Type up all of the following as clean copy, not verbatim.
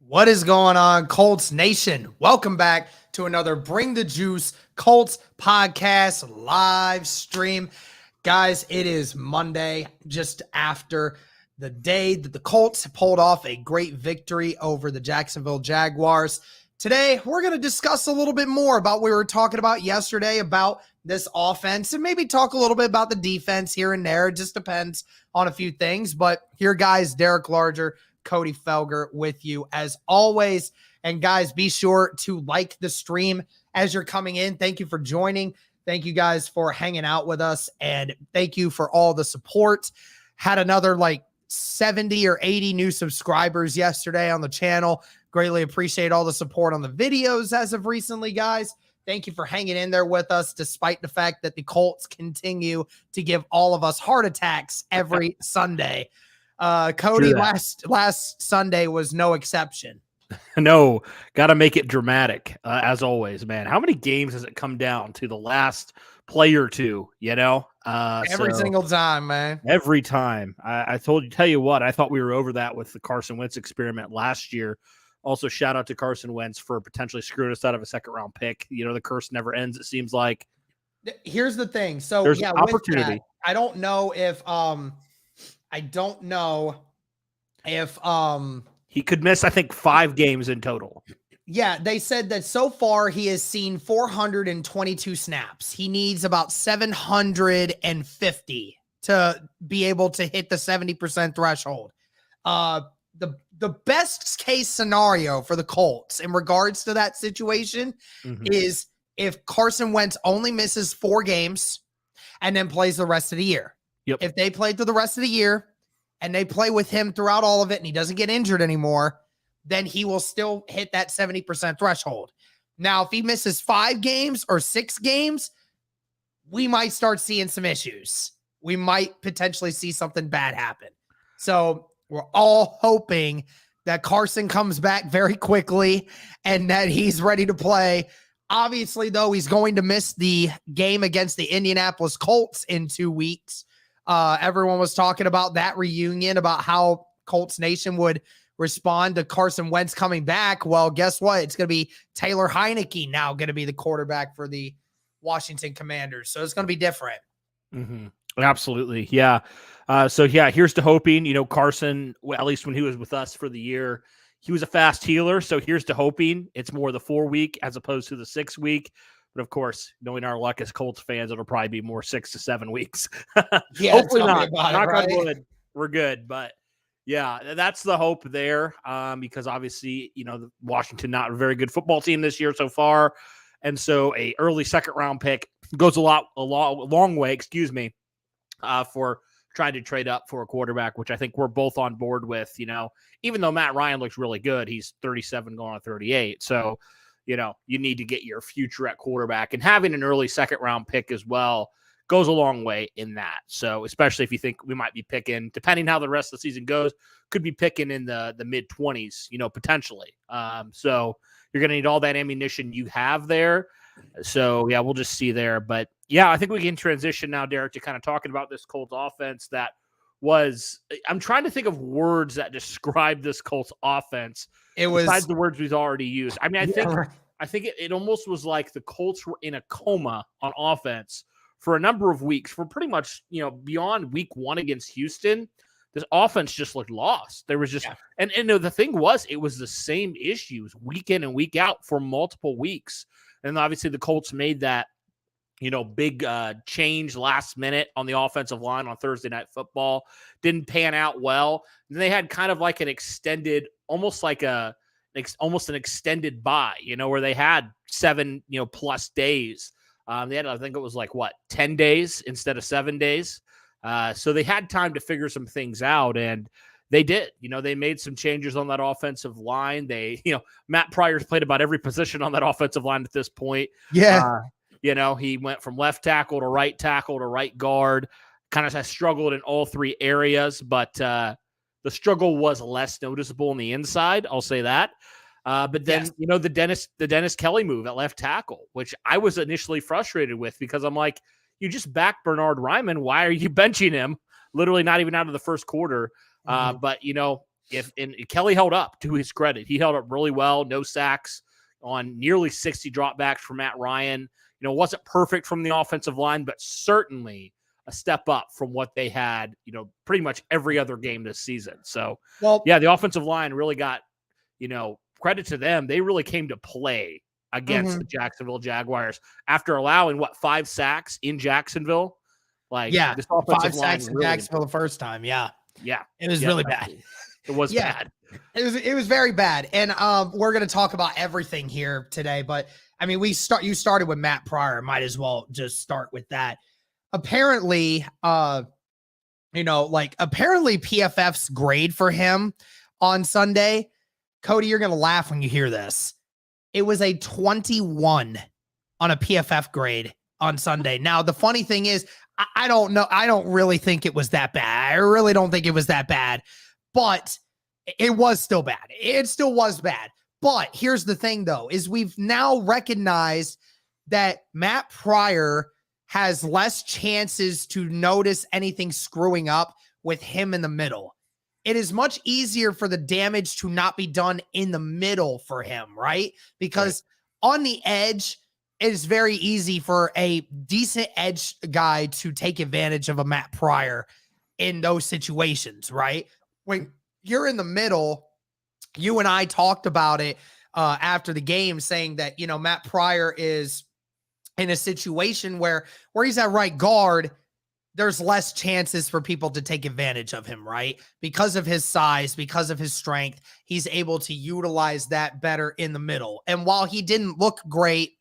What is going on, Colts Nation? Welcome back to another Bring the Juice Colts podcast live stream. Guys, it is Monday, just after the day that the Colts pulled off a great victory over the Jacksonville Jaguars. Today, we're going to discuss a little bit more about what we were talking about yesterday about this offense and maybe talk a little bit about the defense here and there. It just depends on a few things. But here, guys, Derek Larger, Cody Felger with you as always. And guys, be sure to like the stream as you're coming in. Thank you for joining. Thank you guys for hanging out with us. And thank you for all the support. Had another like 70 or 80 new subscribers yesterday on the channel. Greatly appreciate all the support on the videos as of recently, guys. Thank you for hanging in there with us, despite the fact that the Colts continue to give all of us heart attacks every Sunday. Cody, last Sunday was no exception. No, got to make it dramatic, as always, man. How many games has it come down to the last play or two, you know? Every single time, man. Every time. Tell you what, I thought we were over that with the Carson Wentz experiment last year. Also, shout out to Carson Wentz for potentially screwing us out of a second-round pick. You know, the curse never ends, it seems like. Here's the thing. So, there's opportunity. That, I don't know if he could miss, I think, 5 games in total. Yeah, they said that so far he has seen 422 snaps. He needs about 750 to be able to hit the 70% threshold. The best case scenario for the Colts in regards to that situation is if Carson Wentz only misses 4 games and then plays the rest of the year. Yep. If they play through the rest of the year and they play with him throughout all of it and he doesn't get injured anymore, then he will still hit that 70% threshold. Now, if he misses 5 games or 6 games, we might start seeing some issues. We might potentially see something bad happen. So we're all hoping that Carson comes back very quickly and that he's ready to play. Obviously, though, he's going to miss the game against the Indianapolis Colts in 2 weeks. Everyone was talking about that reunion, about how Colts Nation would respond to Carson Wentz coming back. Well, guess what? It's going to be Taylor Heineke now going to be the quarterback for the Washington Commanders. So it's going to be different. Absolutely. Yeah. Here's to hoping, you know, Carson, at least when he was with us for the year, he was a fast healer. So here's to hoping it's more the 4 week as opposed to the 6 week. But of course, knowing our luck as Colts fans, it'll probably be more 6 to 7 weeks. Yeah, hopefully not. Knock on wood. We're good. But yeah, that's the hope there. Because obviously, you know, Washington, not a very good football team this year so far. And so a early second round pick goes a long way, for trying to trade up for a quarterback, which I think we're both on board with, you know, even though Matt Ryan looks really good, he's 37 going on 38. So, you know, you need to get your future at quarterback, and having an early second round pick as well goes a long way in that. So especially if you think we might be picking, depending how the rest of the season goes, could be picking in the mid 20s, you know, potentially. So you're going to need all that ammunition you have there. So yeah, we'll just see there. But yeah, I think we can transition now, Derek, to kind of talking about this Colts offense that was, I'm trying to think of words that describe this Colts offense. Besides the words we've already used. I mean, I think it almost was like the Colts were in a coma on offense for a number of weeks, for pretty much, you know, beyond week 1 against Houston. This offense just looked lost. There was just, and the thing was, it was the same issues week in and week out for multiple weeks. And obviously the Colts made that, you know, big change last minute on the offensive line on Thursday Night Football. Didn't pan out well. And they had kind of like an extended, almost an extended bye, you know, where they had 7, you know, plus days. They had, I think it was like 10 days instead of 7 days. So they had time to figure some things out, and they did. You know, they made some changes on that offensive line. Matt Pryor's played about every position on that offensive line at this point. Yeah. You know, he went from left tackle to right guard, kind of has struggled in all 3 areas, but the struggle was less noticeable on the inside. I'll say that. But then, you know, the Dennis Kelly move at left tackle, which I was initially frustrated with, because I'm like, you just backed Bernard Ryman. Why are you benching him? Literally not even out of the first quarter. But, you know, and Kelly held up, to his credit. He held up really well. No sacks on nearly 60 dropbacks for Matt Ryan. Wasn't perfect from the offensive line, but certainly a step up from what they had, pretty much every other game this season. So, the offensive line really got, credit to them. They really came to play against the Jacksonville Jaguars after allowing 5 sacks in Jacksonville. This offensive 5 sacks in Jacksonville the first time. Yeah. It was really bad. It was bad. It was very bad. And we're going to talk about everything here today, but I mean, you started with Matt Pryor. Might as well just start with that. Apparently, apparently PFF's grade for him on Sunday, Cody, you're going to laugh when you hear this. It was a 21 on a PFF grade on Sunday. Now, the funny thing is, I don't know. I don't really think it was that bad. I really don't think it was that bad, but it was still bad. It still was bad. But here's the thing, though, is we've now recognized that Matt Pryor has less chances to notice anything screwing up with him in the middle. It is much easier for the damage to not be done in the middle for him, right? Because on the edge, it is very easy for a decent edge guy to take advantage of a Matt Pryor in those situations, right? When you're in the middle, you and I talked about it after the game, saying that, Matt Pryor is in a situation where he's at right guard. There's less chances for people to take advantage of him, right? Because of his size, because of his strength, he's able to utilize that better in the middle. And while he didn't look great,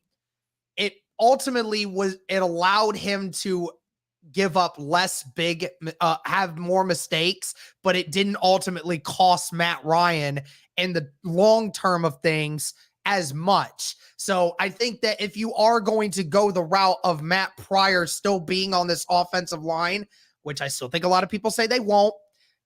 it ultimately allowed him to give up less have more mistakes, but it didn't ultimately cost Matt Ryan in the long term of things as much. So I think that if you are going to go the route of Matt Pryor still being on this offensive line, which I still think a lot of people say they won't,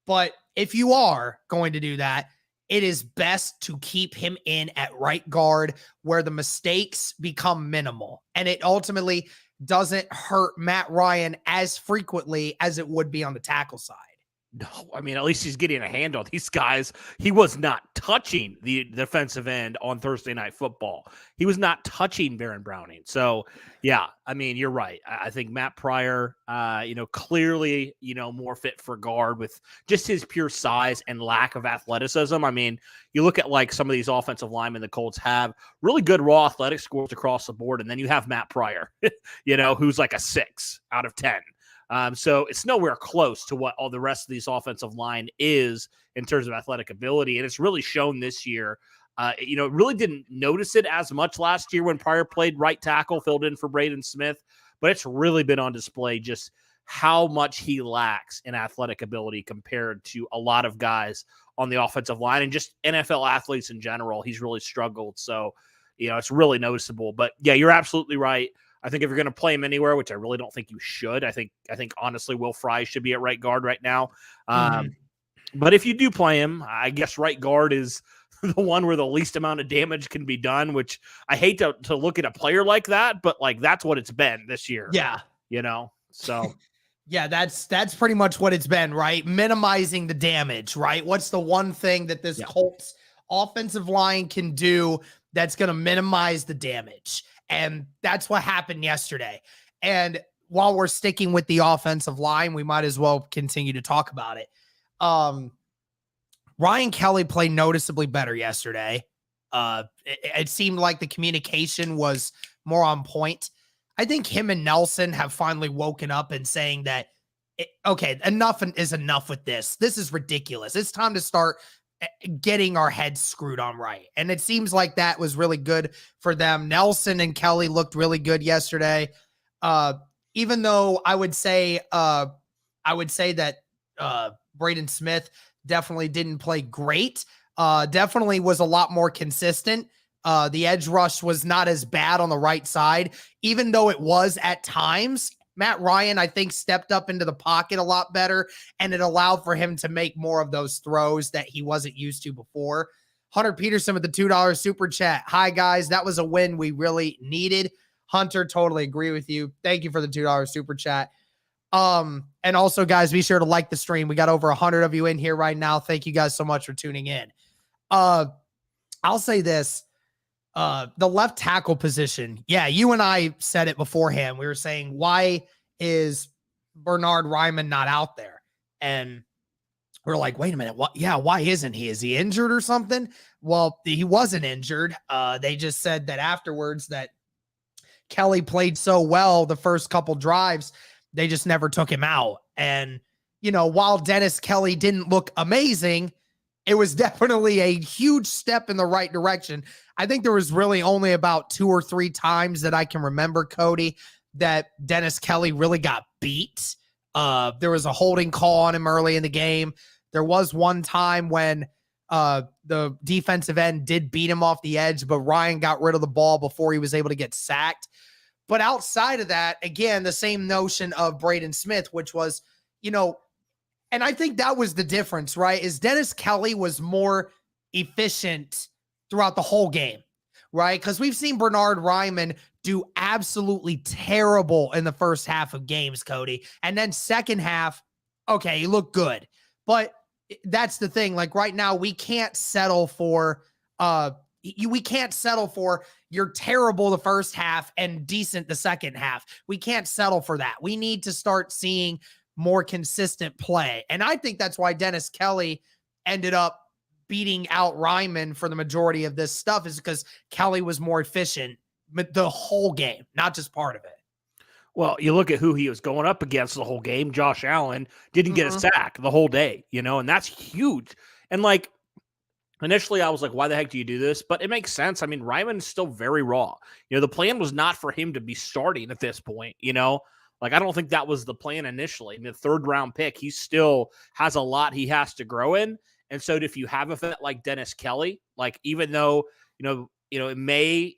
but if you are going to do that, it is best to keep him in at right guard where the mistakes become minimal. And it ultimately doesn't hurt Matt Ryan as frequently as it would be on the tackle side. No, I mean, at least he's getting a hand on these guys. He was not touching the defensive end on Thursday Night Football. He was not touching Baron Browning. So, yeah, I mean, you're right. I think Matt Pryor, clearly, more fit for guard with just his pure size and lack of athleticism. I mean, you look at some of these offensive linemen the Colts have, really good raw athletic scores across the board. And then you have Matt Pryor, who's like a 6 out of 10. So it's nowhere close to what all the rest of these offensive line is in terms of athletic ability. And it's really shown this year. Really didn't notice it as much last year when Pryor played right tackle, filled in for Braden Smith, but it's really been on display just how much he lacks in athletic ability compared to a lot of guys on the offensive line and just NFL athletes in general. He's really struggled. So, it's really noticeable. But yeah, you're absolutely right. I think if you're going to play him anywhere, which I really don't think you should, I think honestly, Will Fry should be at right guard right now. But if you do play him, I guess right guard is the one where the least amount of damage can be done, which I hate to look at a player like that, but that's what it's been this year. Yeah. So yeah, that's pretty much what it's been, right? Minimizing the damage, right? What's the one thing that this Colts offensive line can do that's going to minimize the damage? And that's what happened yesterday. And while we're sticking with the offensive line, we might as well continue to talk about it. Ryan Kelly played noticeably better yesterday. It seemed like the communication was more on point. I think him and Nelson have finally woken up and saying that, enough is enough with this. This is ridiculous. It's time to start getting our heads screwed on right. And it seems like that was really good for them. Nelson and Kelly looked really good yesterday. Even though I would say that Braden Smith definitely didn't play great. Definitely was a lot more consistent. The edge rush was not as bad on the right side, even though it was at times. Matt Ryan, I think, stepped up into the pocket a lot better, and it allowed for him to make more of those throws that he wasn't used to before. Hunter Peterson with the $2 super chat. Hi, guys. That was a win we really needed. Hunter, totally agree with you. Thank you for the $2 super chat. And also, guys, be sure to like the stream. We got over 100 of you in here right now. Thank you guys so much for tuning in. I'll say this. The left tackle position. Yeah, you and I said it beforehand. We were saying, why is Bernard Ryman not out there? And we're like, wait a minute. What? Yeah, why isn't he? Is he injured or something? Well, he wasn't injured. They just said that afterwards that Kelly played so well the first couple drives, they just never took him out. And, while Dennis Kelly didn't look amazing, it was definitely a huge step in the right direction. I think there was really only about 2 or 3 times that I can remember, Cody, that Dennis Kelly really got beat. There was a holding call on him early in the game. There was one time when the defensive end did beat him off the edge, but Ryan got rid of the ball before he was able to get sacked. But outside of that, again, the same notion of Braden Smith, which was, and I think that was the difference, right? Is Dennis Kelly was more efficient throughout the whole game, right? Because we've seen Bernard Ryman do absolutely terrible in the first half of games, Cody. And then second half, okay, he looked good. But that's the thing. Like right now, we can't settle for you're terrible the first half and decent the second half. We can't settle for that. We need to start seeing more consistent play. And I think that's why Dennis Kelly ended up beating out Ryman for the majority of this stuff, is because Kelly was more efficient the whole game, not just part of it. Well, you look at who he was going up against the whole game. Josh Allen didn't get a sack the whole day, and that's huge. And initially I was like, why the heck do you do this? But it makes sense. I mean, Ryman's still very raw. The plan was not for him to be starting at this point, I don't think that was the plan initially. In the 3rd round pick, he still has a lot he has to grow in. And so if you have a vet like Dennis Kelly, even though, it may,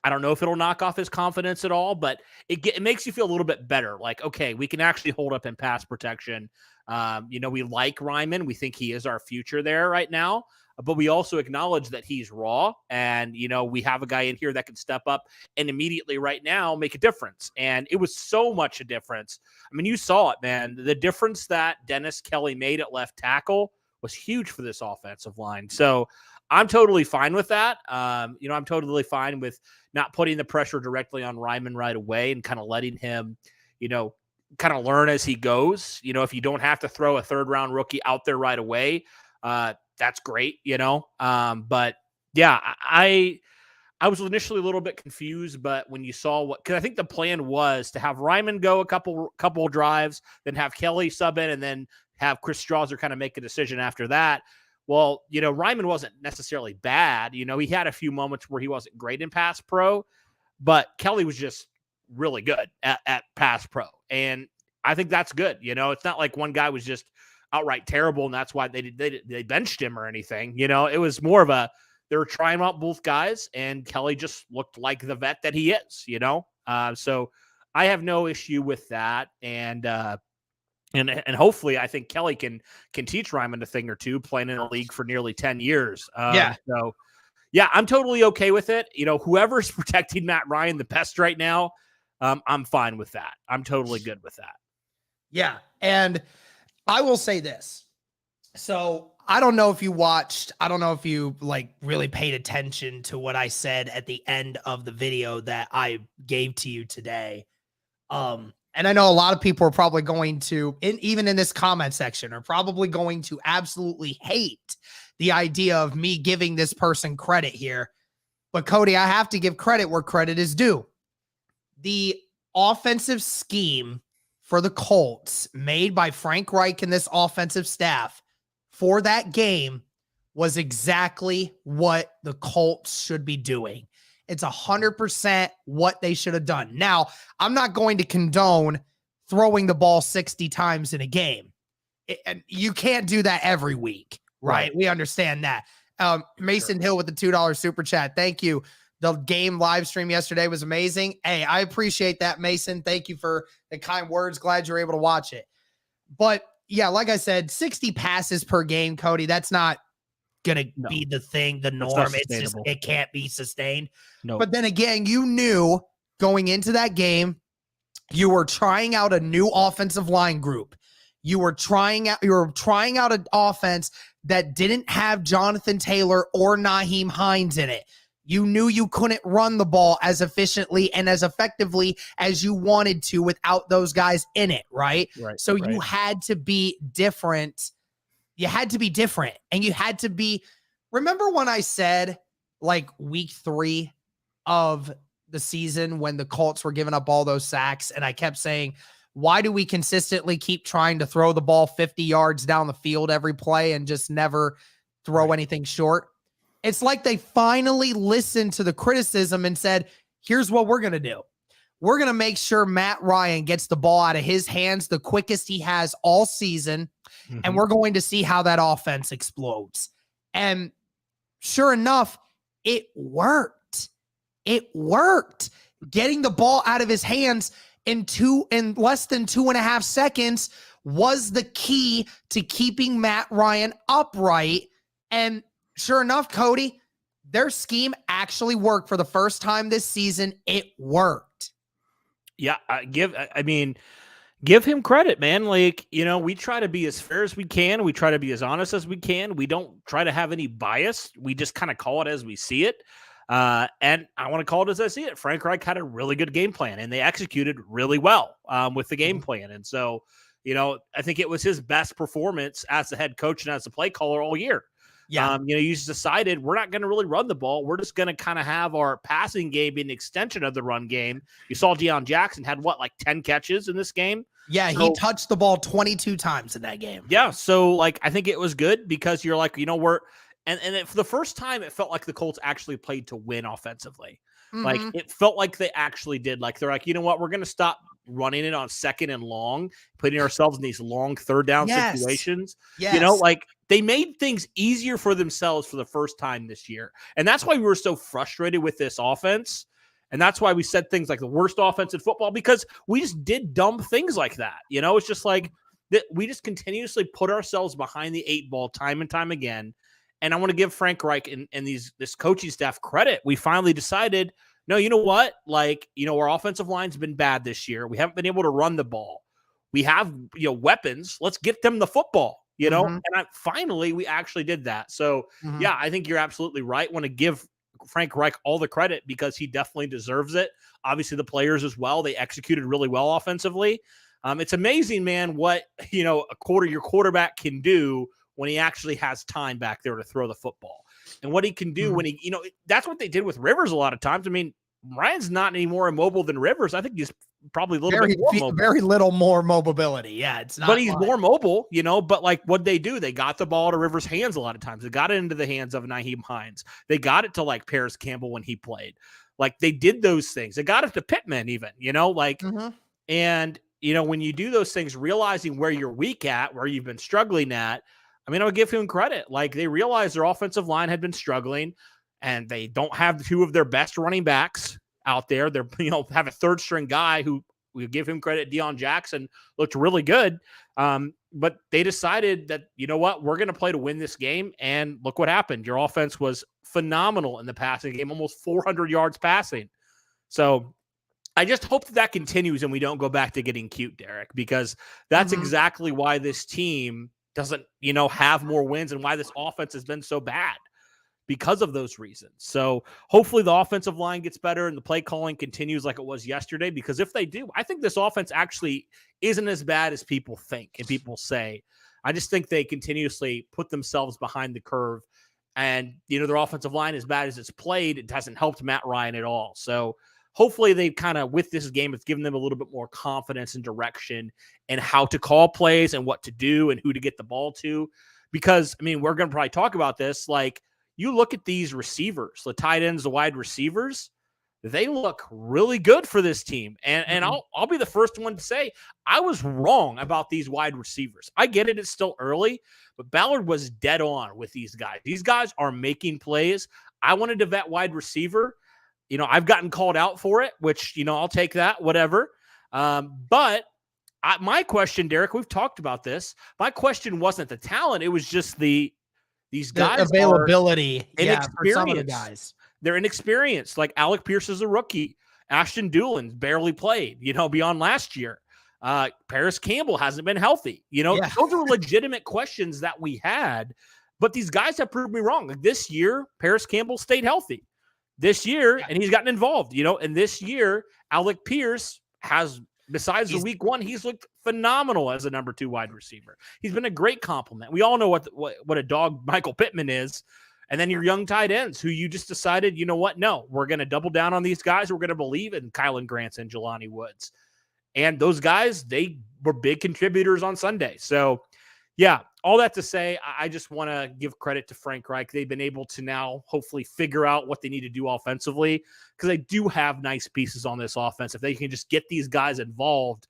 I don't know if it'll knock off his confidence at all, but it makes you feel a little bit better. Okay, we can actually hold up in pass protection. We like Ryman. We think he is our future there right now, but we also acknowledge that he's raw, and, we have a guy in here that can step up and immediately right now make a difference. And it was so much a difference. I mean, you saw it, man. The difference that Dennis Kelly made at left tackle was huge for this offensive line. So I'm totally fine with that. I'm totally fine with not putting the pressure directly on Ryman right away and kind of letting him, kind of learn as he goes. If you don't have to throw a 3rd round rookie out there right away, that's great, but yeah, I was initially a little bit confused, but when you saw because I think the plan was to have Ryman go a couple of drives, then have Kelly sub in, and then have Chris Strauser kind of make a decision after that. Well, Ryman wasn't necessarily bad. He had a few moments where he wasn't great in pass pro, but Kelly was just really good at pass pro. And I think that's good. It's not like one guy was just outright terrible and that's why they benched him or anything. It was more of they were trying out both guys, and Kelly just looked like the vet that he is, so I have no issue with that. And hopefully I think Kelly can teach Ryman a thing or two, playing in a league for nearly 10 years. So yeah, I'm totally okay with it. Whoever's protecting Matt Ryan the best right now, I'm fine with that. I'm totally good with that. Yeah. And I will say this. So I don't know if you really paid attention to what I said at the end of the video that I gave to you today. And I know a lot of people are probably going to, even in this comment section, are probably going to absolutely hate the idea of me giving this person credit here. But Cody, I have to give credit where credit is due. The offensive scheme for the Colts made by Frank Reich and this offensive staff for that game was exactly what the Colts should be doing. It's 100% what they should have done. Now, I'm not going to condone throwing the ball 60 times in a game. And you can't do that every week, right? We understand that. Mason Hill with the $2 super chat. Thank you. The game live stream yesterday was amazing. Hey, I appreciate that, Mason. Thank you for the kind words. Glad you're able to watch it. But yeah, like I said, 60 passes per game, Cody, that's not going to be the thing, the norm. It can't be sustained. No. But then again, you knew going into that game You were trying out a new offensive line group. You were trying out an offense that didn't have Jonathan Taylor or Nyheim Hines in it. You knew you couldn't run the ball as efficiently and as effectively as you wanted to without those guys in it, right? So you had to be different. You had to be different. And you had to be, remember when I said like week 3 of the season when the Colts were giving up all those sacks, and I kept saying, why do we consistently keep trying to throw the ball 50 yards down the field every play and just never throw anything short? It's like they finally listened to the criticism and said, here's what we're going to do. We're going to make sure Matt Ryan gets the ball out of his hands the quickest he has all season, and we're going to see how that offense explodes. And sure enough, it worked. It worked. Getting the ball out of his hands in less than 2.5 seconds was the key to keeping Matt Ryan upright. And sure enough, Cody, their scheme actually worked for the first time this season. It worked. Yeah, give him credit, man. Like, we try to be as fair as we can. We try to be as honest as we can. We don't try to have any bias. We just kind of call it as we see it. And I want to call it as I see it. Frank Reich had a really good game plan, and they executed really well with the game plan. And so, I think it was his best performance as the head coach and as the play caller all year. Yeah. You just decided we're not going to really run the ball. We're just going to kind of have our passing game be an extension of the run game. You saw Deion Jackson had 10 catches in this game? Yeah, so, he touched the ball 22 times in that game. Yeah, so I think it was good because you're like, we're and for the first time it felt like the Colts actually played to win offensively. Like it felt like they actually did. Like they're like, you know what, we're going to stop running it on 2nd and long, putting ourselves in these long 3rd down situations. Yes. They made things easier for themselves for the first time this year. And that's why we were so frustrated with this offense. And that's why we said things like the worst offense in football, because we just did dumb things like that. It's just like that we just continuously put ourselves behind the 8 ball time and time again. And I want to give Frank Reich and this coaching staff credit. We finally decided, no, you know what? Our offensive line's been bad this year. We haven't been able to run the ball. We have, weapons. Let's get them the football, And finally, we actually did that. So, yeah, I think you're absolutely right. Want to give Frank Reich all the credit because he definitely deserves it. Obviously, the players as well. They executed really well offensively. It's amazing, man, what, your quarterback can do when he actually has time back there to throw the football, and what he can do when he, that's what they did with Rivers a lot of times. I mean, Ryan's not any more immobile than Rivers. I think he's probably a little bit more mobile. Very little more mobility. Yeah, it's not. But he's more mobile, But what'd they do? They got the ball to Rivers' hands a lot of times. They got it into the hands of Nyheim Hines. They got it to Pierce Campbell when he played. They did those things. They got it to Pittman even. And when you do those things, realizing where you're weak at, where you've been struggling at. I would give him credit. They realized their offensive line had been struggling, and they don't have 2 of their best running backs out there. They're, have a 3rd string guy who we give him credit. Deion Jackson looked really good. But they decided that, we're going to play to win this game. And look what happened. Your offense was phenomenal in the passing game, almost 400 yards passing. So I just hope that continues and we don't go back to getting cute, Derek, because that's exactly why this team doesn't, have more wins and why this offense has been so bad because of those reasons. So hopefully the offensive line gets better and the play calling continues like it was yesterday, because if they do, I think this offense actually isn't as bad as people think and people say. I just think they continuously put themselves behind the curve, and, their offensive line, as bad as it's played, it hasn't helped Matt Ryan at all. So hopefully they kind of, with this game, it's given them a little bit more confidence and direction and how to call plays and what to do and who to get the ball to. Because, we're going to probably talk about this. You look at these receivers, the tight ends, the wide receivers, they look really good for this team. And I'll be the first one to say I was wrong about these wide receivers. I get it. It's still early, but Ballard was dead on with these guys. These guys are making plays. I wanted to vet wide receiver. I've gotten called out for it, which, I'll take that, whatever. But my question, Derek, we've talked about this. My question wasn't the talent. It was just these guys' availability. Inexperience. For some of the guys. They're inexperienced. Alec Pierce is a rookie. Ashton Dulin barely played, beyond last year. Paris Campbell hasn't been healthy. Those are legitimate questions that we had, but these guys have proved me wrong. Like this year, Paris Campbell stayed healthy this year, and he's gotten involved, and this year, Alec Pierce has, besides the week one, he's looked phenomenal as a number 2 wide receiver. He's been a great compliment. We all know what a dog Michael Pittman is. And then your young tight ends who you just decided, you know what? No, we're going to double down on these guys. We're going to believe in Kylan Grants and Jelani Woods. And those guys, they were big contributors on Sunday. So, yeah, all that to say, I just want to give credit to Frank Reich. They've been able to now hopefully figure out what they need to do offensively because they do have nice pieces on this offense. If they can just get these guys involved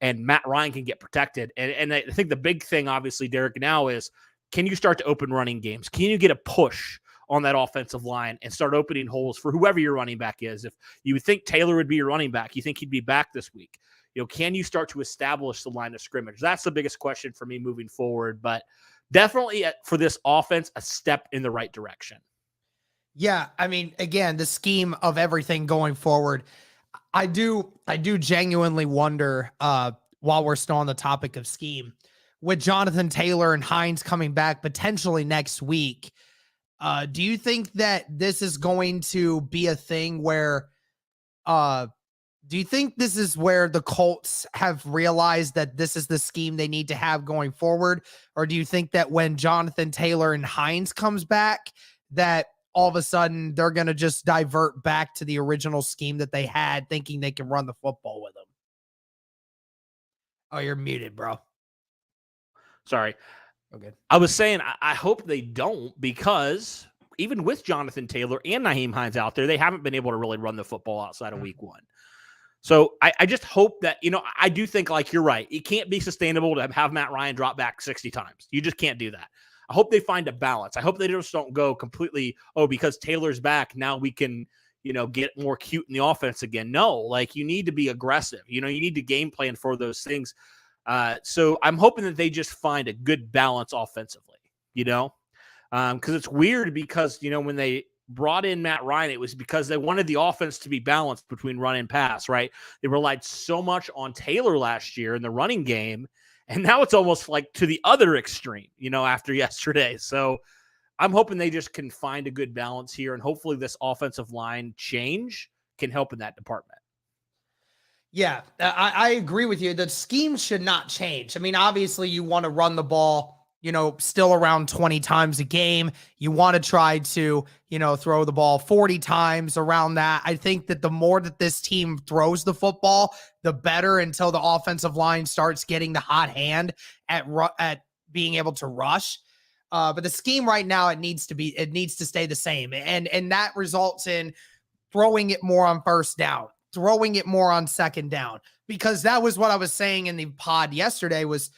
and Matt Ryan can get protected. And I think the big thing, obviously, Derek, now is, can you start to open running games? Can you get a push on that offensive line and start opening holes for whoever your running back is? If you would think Taylor would be your running back, you think he'd be back this week. Can you start to establish the line of scrimmage? That's the biggest question for me moving forward, but definitely for this offense, a step in the right direction. Yeah. I mean, again, the scheme of everything going forward, I do genuinely wonder, while we're still on the topic of scheme, with Jonathan Taylor and Hines coming back potentially next week, do you think that this is going to be a thing where, do you think this is where the Colts have realized that this is the scheme they need to have going forward? Or do you think that when Jonathan Taylor and Hines comes back, that all of a sudden they're going to just divert back to the original scheme that they had, thinking they can run the football with them? Oh, you're muted, bro. Sorry. Okay. I was saying, I hope they don't, because even with Jonathan Taylor and Nyheim Hines out there, they haven't been able to really run the football outside of week one. So I just hope that, I do think, like, you're right. It can't be sustainable to have Matt Ryan drop back 60 times. You just can't do that. I hope they find a balance. I hope they just don't go completely, because Taylor's back, now we can, get more cute in the offense again. No, like, you need to be aggressive. You need to game plan for those things. So I'm hoping that they just find a good balance offensively, because it's weird because, when they brought in Matt Ryan, it was because they wanted the offense to be balanced between run and pass, right? They relied so much on Taylor last year in the running game, and now it's almost like to the other extreme, after yesterday. So I'm hoping they just can find a good balance here, and hopefully this offensive line change can help in that department. Yeah, I agree with you. The scheme should not change. I mean, obviously you want to run the ball, still around 20 times a game. You want to try to, throw the ball 40 times, around that. I think that the more that this team throws the football, the better, until the offensive line starts getting the hot hand at being able to rush. But the scheme right now, it needs to stay the same. And that results in throwing it more on first down, throwing it more on second down, because that was what I was saying in the pod yesterday, was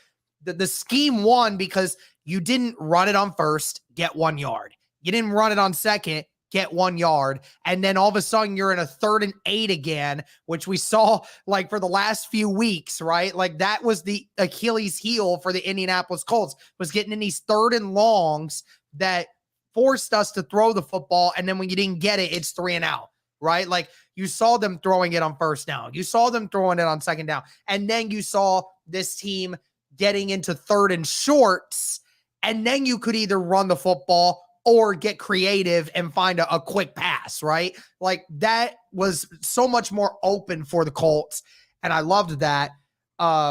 the scheme won because you didn't run it on first, get 1 yard. You didn't run it on second, get 1 yard. And then all of a sudden you're in a 3rd and 8 again, which we saw like for the last few weeks, right? Like that was the Achilles heel for the Indianapolis Colts, was getting in these 3rd and longs that forced us to throw the football. And then when you didn't get it, it's 3 and out. Right? Like you saw them throwing it on first down. You saw them throwing it on second down. And then you saw this team getting into 3rd and shorts. And then you could either run the football or get creative and find a quick pass, right? Like that was so much more open for the Colts. And I loved that.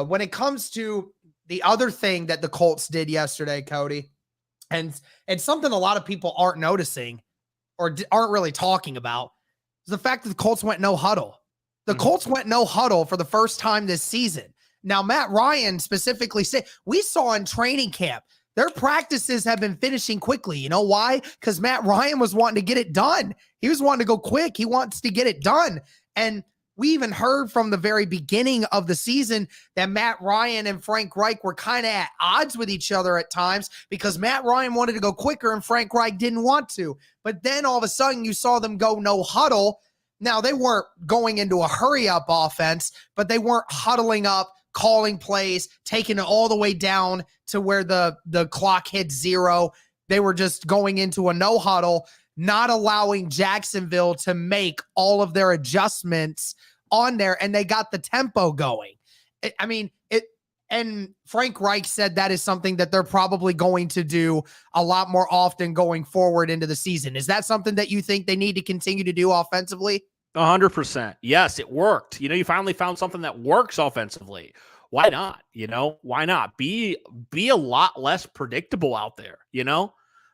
When it comes to the other thing that the Colts did yesterday, Cody, and it's something a lot of people aren't noticing or aren't really talking about, the fact that the Colts went no huddle. The Colts went no huddle for the first time this season. Now, Matt Ryan specifically said, we saw in training camp, their practices have been finishing quickly. You know why? Because Matt Ryan was wanting to get it done. He was wanting to go quick. He wants to get it done. And we even heard from the very beginning of the season that Matt Ryan and Frank Reich were kind of at odds with each other at times, because Matt Ryan wanted to go quicker and Frank Reich didn't want to. But then all of a sudden you saw them go no huddle. Now, they weren't going into a hurry-up offense, but they weren't huddling up, calling plays, taking it all the way down to where the clock hit 0. They were just going into a no huddle, not allowing Jacksonville to make all of their adjustments on there, and they got the tempo going. And Frank Reich said that is something that they're probably going to do a lot more often going forward into the season. Is that something that you think they need to continue to do offensively? 100%. Yes, it worked. You finally found something that works offensively. Why not? Why not be a lot less predictable out there?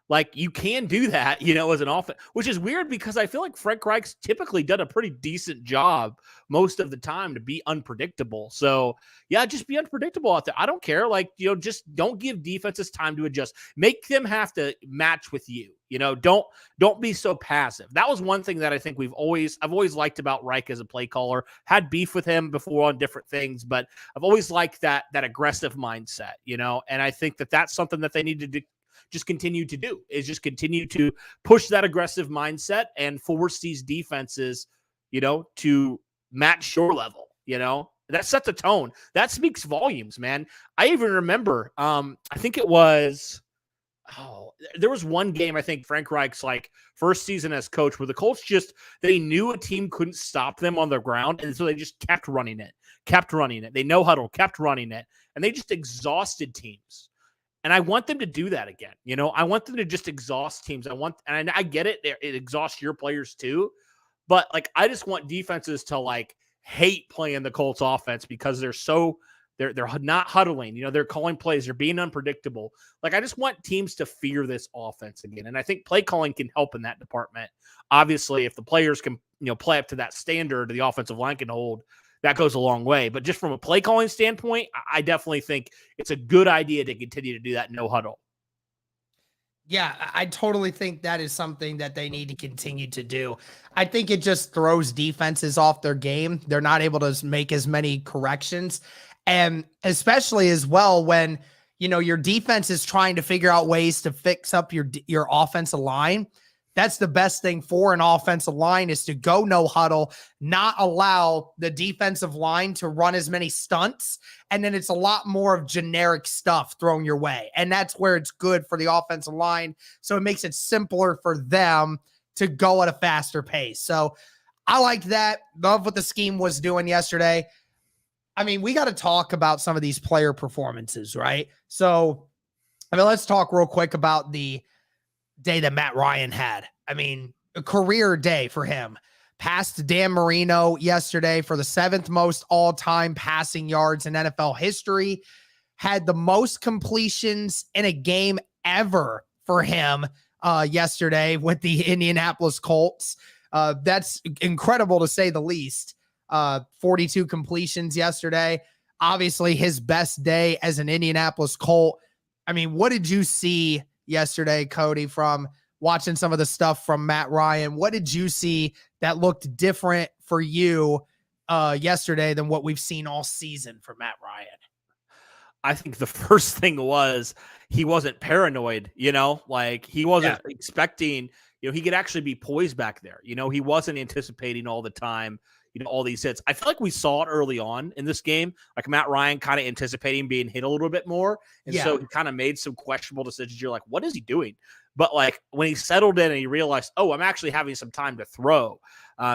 Like you can do that, as an offense, which is weird because I feel like Frank Reich's typically done a pretty decent job most of the time to be unpredictable. So yeah, just be unpredictable out there. I don't care. Like, just don't give defenses time to adjust. Make them have to match with you. Don't be so passive. That was one thing that I think I've always liked about Reich as a play caller. Had beef with him before on different things, but I've always liked that aggressive mindset, and I think that that's something that they need to do. Just continue to do is just continue to push that aggressive mindset and force these defenses, to match your level, that sets a tone that speaks volumes, man. I even remember, I think it was, there was one game, I think Frank Reich's first season as coach where the Colts they knew a team couldn't stop them on the ground. And so they just kept running it. They no huddle, kept running it. And they just exhausted teams. And I want them to do that again. I want them to just exhaust teams. And I get it. It exhausts your players too. But I just want defenses to hate playing the Colts offense because they're not huddling. They're calling plays. They're being unpredictable. I just want teams to fear this offense again. And I think play calling can help in that department. Obviously, if the players can, play up to that standard the offensive line can hold, that goes a long way. But just from a play calling standpoint, I definitely think it's a good idea to continue to do that no huddle. Yeah, I totally think that is something that they need to continue to do. I think it just throws defenses off their game. They're not able to make as many corrections. And especially as well when, your defense is trying to figure out ways to fix up your offensive line. That's the best thing for an offensive line is to go no huddle, not allow the defensive line to run as many stunts. And then it's a lot more of generic stuff thrown your way. And that's where it's good for the offensive line. So it makes it simpler for them to go at a faster pace. So I like that. Love what the scheme was doing yesterday. We got to talk about some of these player performances, right? So, let's talk real quick about the day that Matt Ryan had. A career day for him. Passed Dan Marino yesterday for the 7th most all-time passing yards in NFL history. Had the most completions in a game ever for him yesterday with the Indianapolis Colts. That's incredible to say the least. 42 completions yesterday. Obviously his best day as an Indianapolis Colt. What did you see yesterday, Cody, from watching some of the stuff from Matt Ryan? What did you see that looked different for you yesterday than what we've seen all season for Matt Ryan? I think the first thing was he wasn't paranoid, he wasn't expecting, he could actually be poised back there. He wasn't anticipating all the time, all these hits. I feel like we saw it early on in this game, Matt Ryan kind of anticipating being hit a little bit more. And so he kind of made some questionable decisions. You're like, what is he doing? But when he settled in and he realized, oh, I'm actually having some time to throw.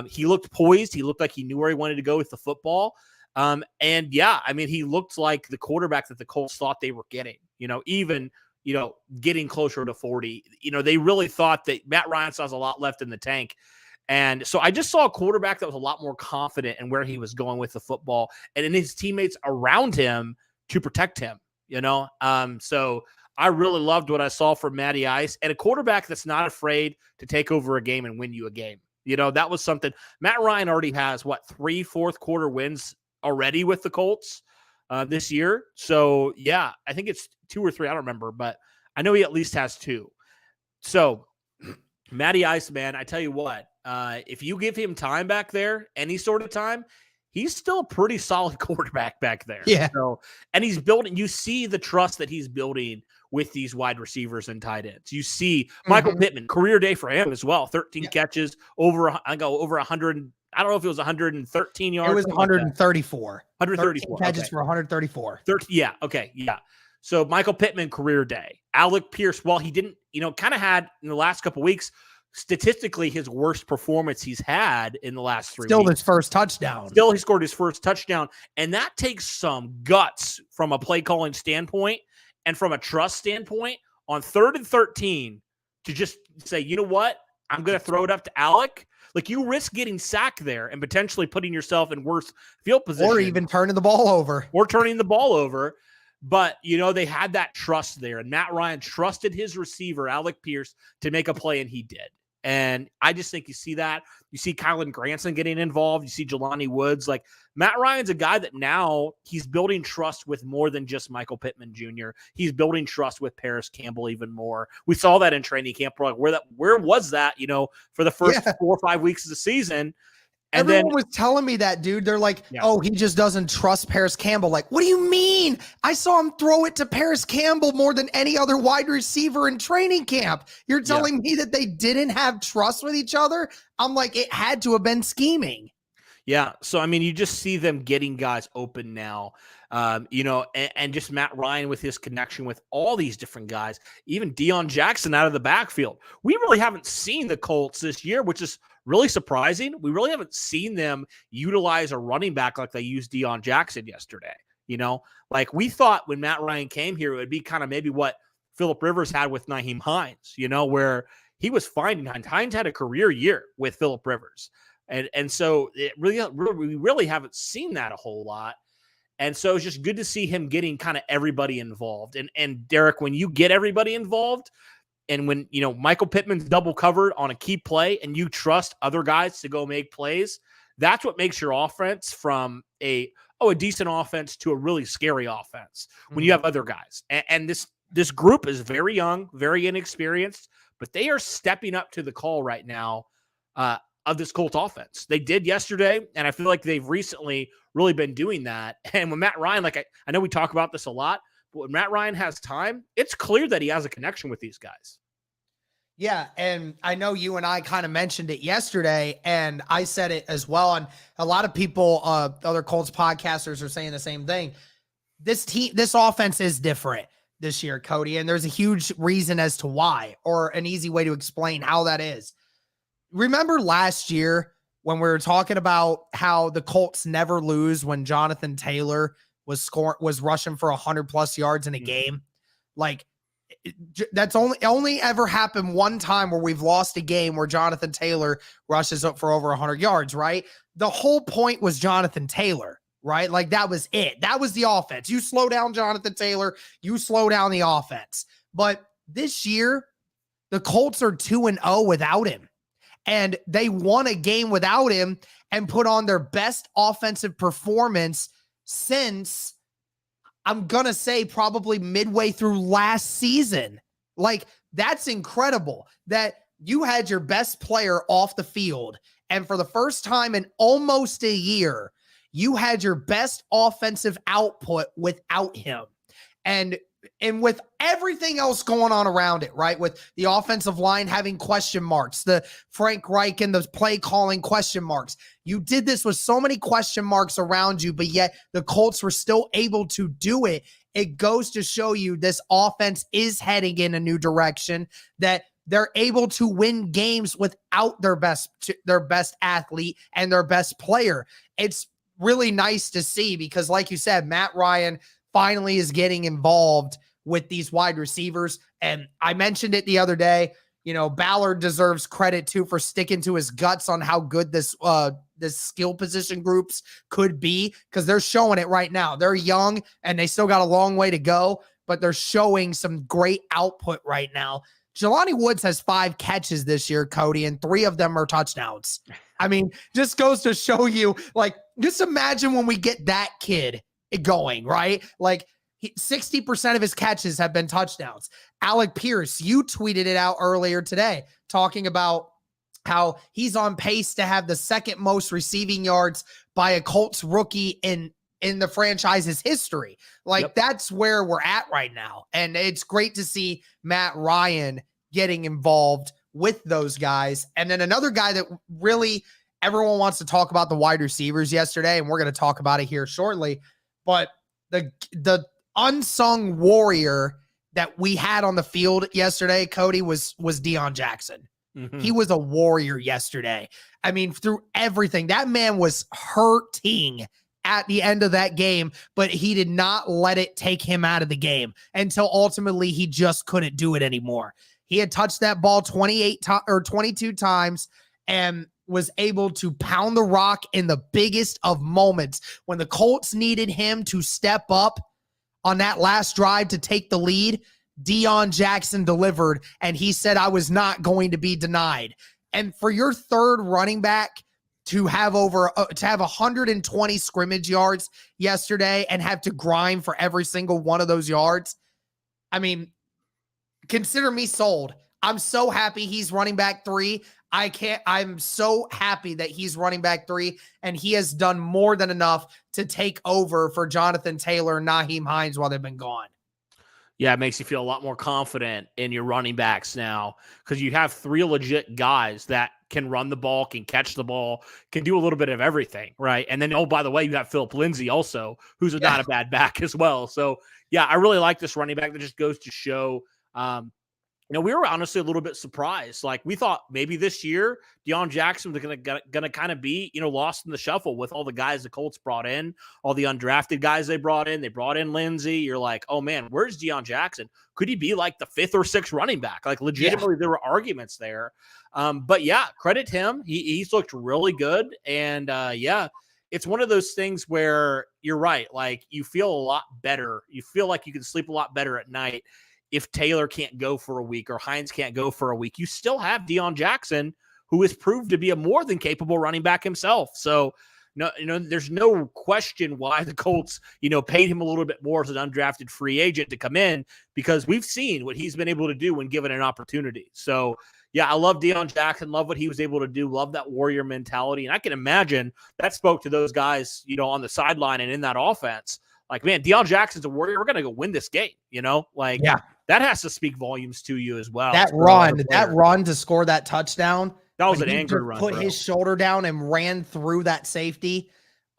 He looked poised. He looked like he knew where he wanted to go with the football. He looked like the quarterback that the Colts thought they were getting, even, getting closer to 40, they really thought that Matt Ryan still has a lot left in the tank. And so I just saw a quarterback that was a lot more confident in where he was going with the football and in his teammates around him to protect him, So I really loved what I saw from Matty Ice and a quarterback that's not afraid to take over a game and win you a game. That was something. Matt Ryan already has 3 fourth quarter wins already with the Colts this year. So yeah, I think it's 2 or 3. I don't remember, but I know he at least has 2. So Matty Ice, man, I tell you what, if you give him time back there, any sort of time, he's still a pretty solid quarterback back there. Yeah. So, and he's building, you see the trust that he's building with these wide receivers and tight ends. You see Michael Pittman, career day for him as well. 13 catches, over 100. I don't know if it was 113 yards. It was 134. 134 catches for 134. 30, yeah. Okay. Yeah. So Michael Pittman, career day. Alec Pierce, while he didn't, kind of had in the last couple of weeks, statistically his worst performance he's had in the last 3 Still weeks. his first touchdown. Still, he scored his first touchdown. And that takes some guts from a play calling standpoint and from a trust standpoint on 3rd and 13 to just say, you know what? I'm going to throw it up to Alec. Like, you risk getting sacked there and potentially putting yourself in worse field position. Or even turning the ball over. But, they had that trust there. And Matt Ryan trusted his receiver, Alec Pierce, to make a play, and he did. And I just think you see that. You see Kylan Granson getting involved. You see Jelani Woods. Like, Matt Ryan's a guy that now he's building trust with more than just Michael Pittman Jr. He's building trust with Paris Campbell even more. We saw that in training camp. Where was that, for the first 4 or 5 weeks of the season? And everyone was telling me that, dude. They're like, oh, he just doesn't trust Paris Campbell. Like, what do you mean? I saw him throw it to Paris Campbell more than any other wide receiver in training camp. You're telling me that they didn't have trust with each other? I'm like, it had to have been scheming. Yeah. So, I mean, you just see them getting guys open now, and just Matt Ryan with his connection with all these different guys, even Deion Jackson out of the backfield. We really haven't seen the Colts this year, which is really surprising. We really haven't seen them utilize a running back like they used Deion Jackson yesterday. Like, we thought when Matt Ryan came here, it would be kind of maybe what Phillip Rivers had with Nyheim Hines, where he was finding Hines. Hines had a career year with Phillip Rivers. And so we really haven't seen that a whole lot. And so it's just good to see him getting kind of everybody involved. And Derek, when you get everybody involved, and when, Michael Pittman's double covered on a key play and you trust other guys to go make plays, that's what makes your offense from a decent offense to a really scary offense when you have other guys. And this group is very young, very inexperienced, but they are stepping up to the call right now of this Colts offense. They did yesterday, and I feel like they've recently really been doing that. And when Matt Ryan, like I know we talk about this a lot, but when Matt Ryan has time, it's clear that he has a connection with these guys. Yeah, and I know you and I kind of mentioned it yesterday, and I said it as well, and a lot of people, other Colts podcasters are saying the same thing. This offense is different this year, Cody, and there's a huge reason as to why, or an easy way to explain how that is. Remember last year when we were talking about how the Colts never lose when Jonathan Taylor was rushing for 100+ yards in a game? Like, that's only ever happened one time where we've lost a game where Jonathan Taylor rushes up for over 100 yards, right? The whole point was Jonathan Taylor, right? Like, that was it. That was the offense. You slow down Jonathan Taylor, you slow down the offense. But this year, the Colts are 2-0 without him. And they won a game without him and put on their best offensive performance since, I'm going to say, probably midway through last season. Like, that's incredible that you had your best player off the field. And for the first time in almost a year, you had your best offensive output without him. And with everything else going on around it, right? With the offensive line having question marks, the Frank Reich and the play calling question marks. You did this with so many question marks around you, but yet the Colts were still able to do it. It goes to show you this offense is heading in a new direction, that they're able to win games without their best athlete and their best player. It's really nice to see because, like you said, Matt Ryan finally is getting involved with these wide receivers. And I mentioned it the other day, Ballard deserves credit too for sticking to his guts on how good this skill position groups could be, because they're showing it right now. They're young and they still got a long way to go, but they're showing some great output right now. Jelani Woods has 5 catches this year, Cody, and 3 of them are touchdowns. I mean, just goes to show you, like, just imagine when we get that kid going, right? Like, 60% of his catches have been touchdowns. Alec Pierce, you tweeted it out earlier today, talking about how he's on pace to have the second most receiving yards by a Colts rookie in the franchise's history. Like, that's where we're at right now. And it's great to see Matt Ryan getting involved with those guys. And then another guy that really everyone wants to talk about, the wide receivers yesterday, and we're going to talk about it here shortly. But the unsung warrior that we had on the field yesterday, Cody, was Deion Jackson. He was a warrior yesterday. I mean, through everything, that man was hurting at the end of that game, but he did not let it take him out of the game until ultimately he just couldn't do it anymore. He had touched that ball 22 times and was able to pound the rock in the biggest of moments when the Colts needed him to step up on that last drive to take the lead. Deion Jackson delivered, and he said, I was not going to be denied. And for your third running back to have 120 scrimmage yards yesterday and have to grind for every single one of those yards, I mean, consider me sold. I'm so happy he's running back 3. I'm so happy that he's running back 3, and he has done more than enough to take over for Jonathan Taylor and Nyheim Hines while they've been gone. Yeah, it makes you feel a lot more confident in your running backs now because you have 3 legit guys that can run the ball, can catch the ball, can do a little bit of everything, right? And then, oh, by the way, you have Philip Lindsay also, who's not a bad back as well. So, yeah, I really like this running back. That just goes to show, we were honestly a little bit surprised. Like, we thought maybe this year Deion Jackson was going to kind of be, lost in the shuffle with all the guys the Colts brought in, all the undrafted guys they brought in. They brought in Lindsay. You're like, oh, man, where's Deion Jackson? Could he be like the 5th or 6th running back? Like, legitimately, there were arguments there. But, yeah, credit him. He's looked really good. And, it's one of those things where you're right. Like, you feel a lot better. You feel like you can sleep a lot better at night. If Taylor can't go for a week or Hines can't go for a week, you still have Deion Jackson, who has proved to be a more than capable running back himself. So, there's no question why the Colts, paid him a little bit more as an undrafted free agent to come in, because we've seen what he's been able to do when given an opportunity. So, yeah, I love Deion Jackson, love what he was able to do, love that warrior mentality. And I can imagine that spoke to those guys, on the sideline and in that offense. Like, man, Deion Jackson's a warrior. We're going to go win this game, That has to speak volumes to you as well. That run to score that touchdown. That was an angry run. Put his shoulder down and ran through that safety.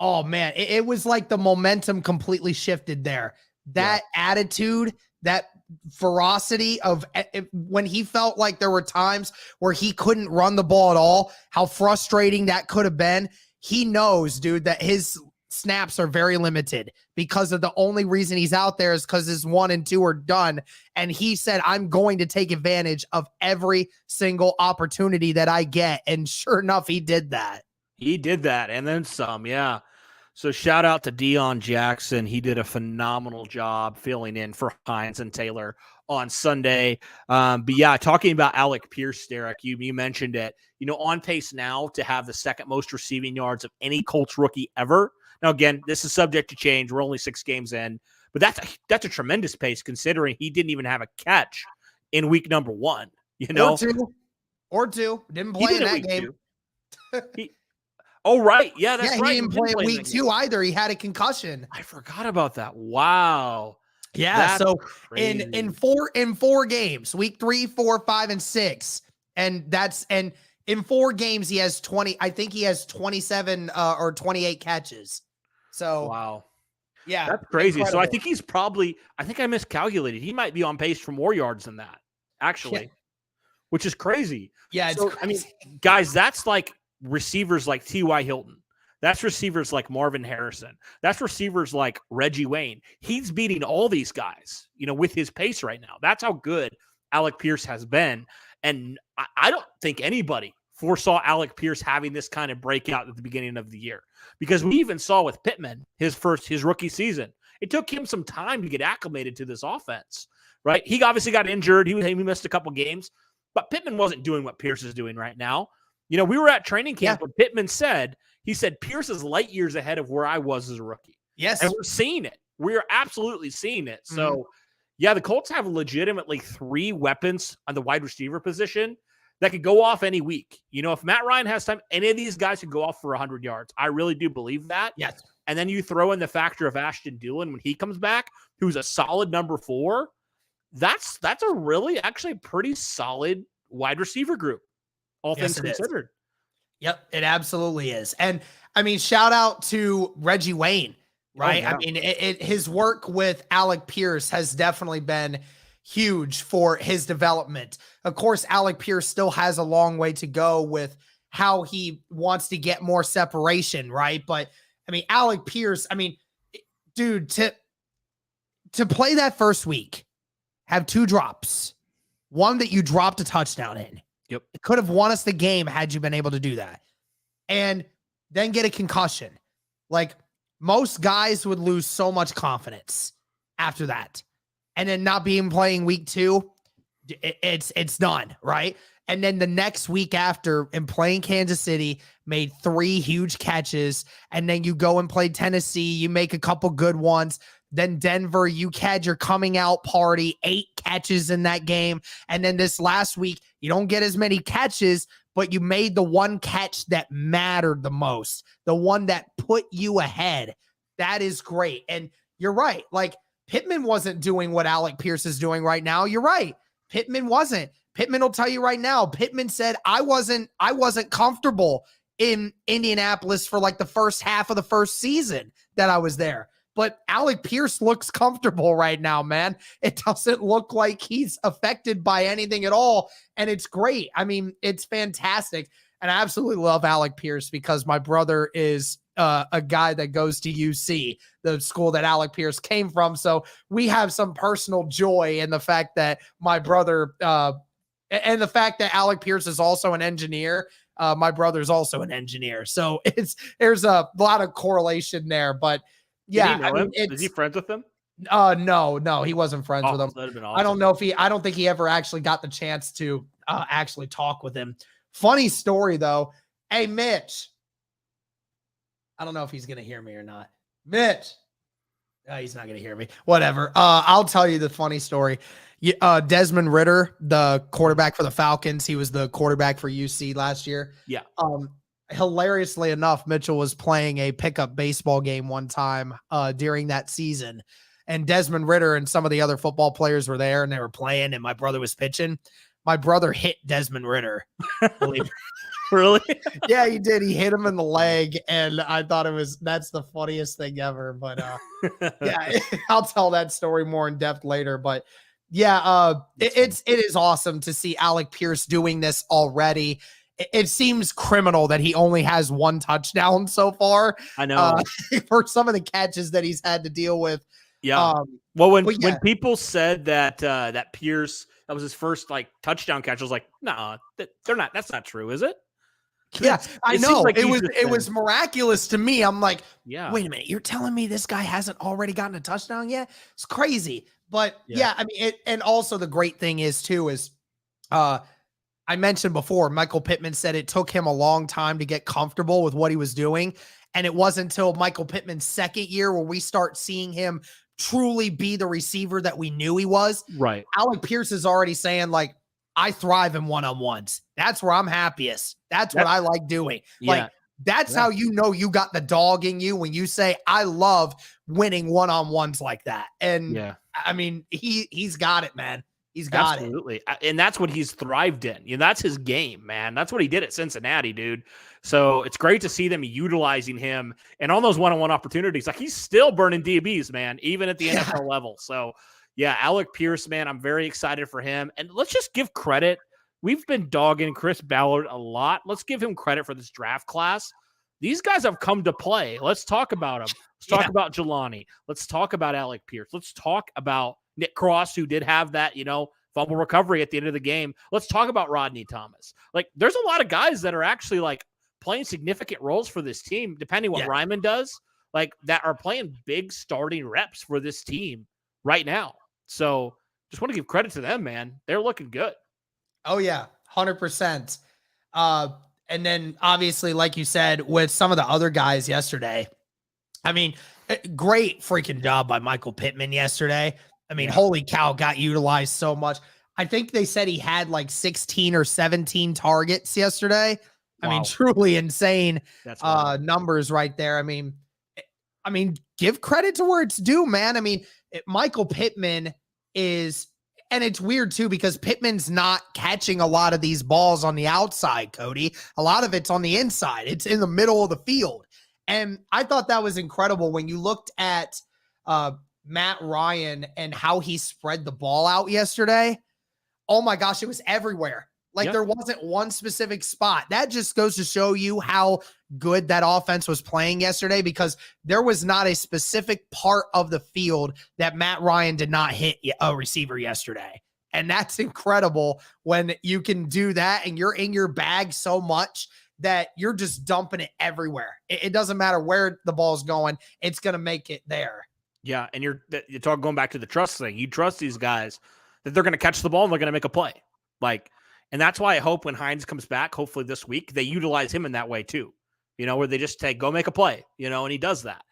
Oh, man, it was like the momentum completely shifted there. That attitude, that ferocity of when he felt like there were times where he couldn't run the ball at all, how frustrating that could have been. He knows, dude, that his snaps are very limited because of the only reason he's out there is because his 1 and 2 are done. And he said, I'm going to take advantage of every single opportunity that I get. And sure enough, he did that. He did that. And then some. Yeah. So shout out to Deion Jackson. He did a phenomenal job filling in for Hines and Taylor on Sunday. But yeah, talking about Alec Pierce, Derek, you mentioned it, on pace now to have the 2nd most receiving yards of any Colts rookie ever. Now, again, this is subject to change. We're only 6 games in, but that's a tremendous pace considering he didn't even have a catch in week number 1. Or two. Didn't play in that game. Right. Yeah, that's right. He didn't play in week 2 either. He had a concussion. I forgot about that. Wow. Yeah. That's so crazy. in four games, week 3, 4, 5, and 6, and in 4 games he has 20. I think he has 27 or 28 catches. So wow. Yeah. That's crazy. Incredible. So I think I miscalculated. He might be on pace for more yards than that, actually, which is crazy. Yeah. It's crazy. I mean, guys, that's like receivers like T.Y. Hilton. That's receivers like Marvin Harrison. That's receivers like Reggie Wayne. He's beating all these guys, with his pace right now. That's how good Alec Pierce has been. And I don't think anybody foresaw Alec Pierce having this kind of breakout at the beginning of the year, because we even saw with Pittman, his rookie season, it took him some time to get acclimated to this offense, right? He obviously got injured. He missed a couple games, but Pittman wasn't doing what Pierce is doing right now. We were at training camp when Pittman said, Pierce is light years ahead of where I was as a rookie. Yes. And we're seeing it. We're absolutely seeing it. So yeah, the Colts have legitimately 3 weapons on the wide receiver position that could go off any week. If Matt Ryan has time, any of these guys could go off for 100 yards. I really do believe that. Yes. And then you throw in the factor of Ashton Dulin when he comes back, who's a solid number 4. That's a really actually pretty solid wide receiver group, all things considered. Yep, it absolutely is. And I mean, shout out to Reggie Wayne, right? Oh, yeah. I mean, his work with Alec Pierce has definitely been huge for his development. Of course, Alec Pierce still has a long way to go with how he wants to get more separation, right? But I mean, Alec Pierce, I mean, dude, to play that first week, have 2 drops, one that you dropped a touchdown in. Yep. It could have won us the game had you been able to do that. And then get a concussion. Like, most guys would lose so much confidence after that. And then not being playing week 2, it's done, right? And then the next week after, in playing Kansas City, made 3 huge catches. And then you go and play Tennessee, you make a couple good ones. Then Denver, you had your coming out party, 8 catches in that game. And then this last week, you don't get as many catches, but you made the one catch that mattered the most, the one that put you ahead. That is great. And you're right. Like, Pittman wasn't doing what Alec Pierce is doing right now. You're right. Pittman wasn't. Pittman will tell you right now, Pittman said, I wasn't comfortable in Indianapolis for like the first half of the first season that I was there. But Alec Pierce looks comfortable right now, man. It doesn't look like he's affected by anything at all. And it's great. I mean, it's fantastic. And I absolutely love Alec Pierce because my brother is a guy that goes to UC, the school that Alec Pierce came from. So we have some personal joy in the fact that my brother, and the fact that Alec Pierce is also an engineer. My brother's also an engineer. So there's a lot of correlation there. But yeah, Did he know him? Is he friends with him? No, he wasn't friends with him. That'd have been awesome. I don't think he ever actually got the chance to actually talk with him. Funny story though. Hey, Mitch. I don't know if he's going to hear me or not. Mitch. He's not going to hear me. Whatever. I'll tell you the funny story. Desmond Ridder, the quarterback for the Falcons, he was the quarterback for UC last year. Yeah. Hilariously enough, Mitchell was playing a pickup baseball game one time during that season. And Desmond Ridder and some of the other football players were there and they were playing and my brother was pitching. My brother hit Desmond Ridder. Really? Yeah, he did. He hit him in the leg, and I thought that's the funniest thing ever. But yeah, I'll tell that story more in depth later. But yeah, it is awesome to see Alec Pierce doing this already. It seems criminal that he only has 1 touchdown so far. I know for some of the catches that he's had to deal with. Yeah. Well, when people said that that Pierce, that was his first like touchdown catch, I was like, no, they're not. That's not true, is it? Yeah, I know. Like it was miraculous to me. I'm like, yeah, wait a minute. You're telling me this guy hasn't already gotten a touchdown yet? It's crazy. But yeah, I mean, and also the great thing is I mentioned before, Michael Pittman said it took him a long time to get comfortable with what he was doing. And it wasn't until Michael Pittman's second year where we start seeing him truly be the receiver that we knew he was. Right. Alec Pierce is already saying like, I thrive in one-on-ones. That's where I'm happiest. That's what I like doing. Like, that's how you know you got the dog in you when you say, I love winning one-on-ones like that. And I mean, he's got it, man. He's got it. Absolutely. And that's what he's thrived in. You know, that's his game, man. That's what he did at Cincinnati, dude. So it's great to see them utilizing him and on those one-on-one opportunities. Like, he's still burning DBs, man, even at the NFL level. So yeah, Alec Pierce, man, I'm very excited for him. And let's just give credit. We've been dogging Chris Ballard a lot. Let's give him credit for this draft class. These guys have come to play. Let's talk about them. Let's talk about Jelani. Let's talk about Alec Pierce. Let's talk about Nick Cross, who did have that, fumble recovery at the end of the game. Let's talk about Rodney Thomas. Like, there's a lot of guys that are actually like playing significant roles for this team, depending what Ryman does, like that are playing big starting reps for this team right now. So just want to give credit to them, man. They're looking good. Oh yeah, 100%. And then obviously, like you said, with some of the other guys yesterday, I mean, great freaking job by Michael Pittman yesterday. I mean, holy cow, got utilized so much. I think they said he had like 16 or 17 targets yesterday. Wow. I mean, truly insane numbers right there. I mean, give credit to where it's due, man. I mean, Michael Pittman is, and it's weird too, because Pittman's not catching a lot of these balls on the outside, Cody. A lot of it's on the inside. It's in the middle of the field. And I thought that was incredible when you looked at Matt Ryan and how he spread the ball out yesterday, oh my gosh, it was everywhere. Like there wasn't one specific spot. That just goes to show you how good that offense was playing yesterday, because there was not a specific part of the field that Matt Ryan did not hit a receiver yesterday. And that's incredible when you can do that and you're in your bag so much that you're just dumping it everywhere. It doesn't matter where the ball's going. It's going to make it there. Yeah. And you're talking going back to the trust thing. You trust these guys that they're going to catch the ball and they're going to make a play. And that's why I hope when Hines comes back, hopefully this week, they utilize him in that way too, where they just say, go make a play, and he does that.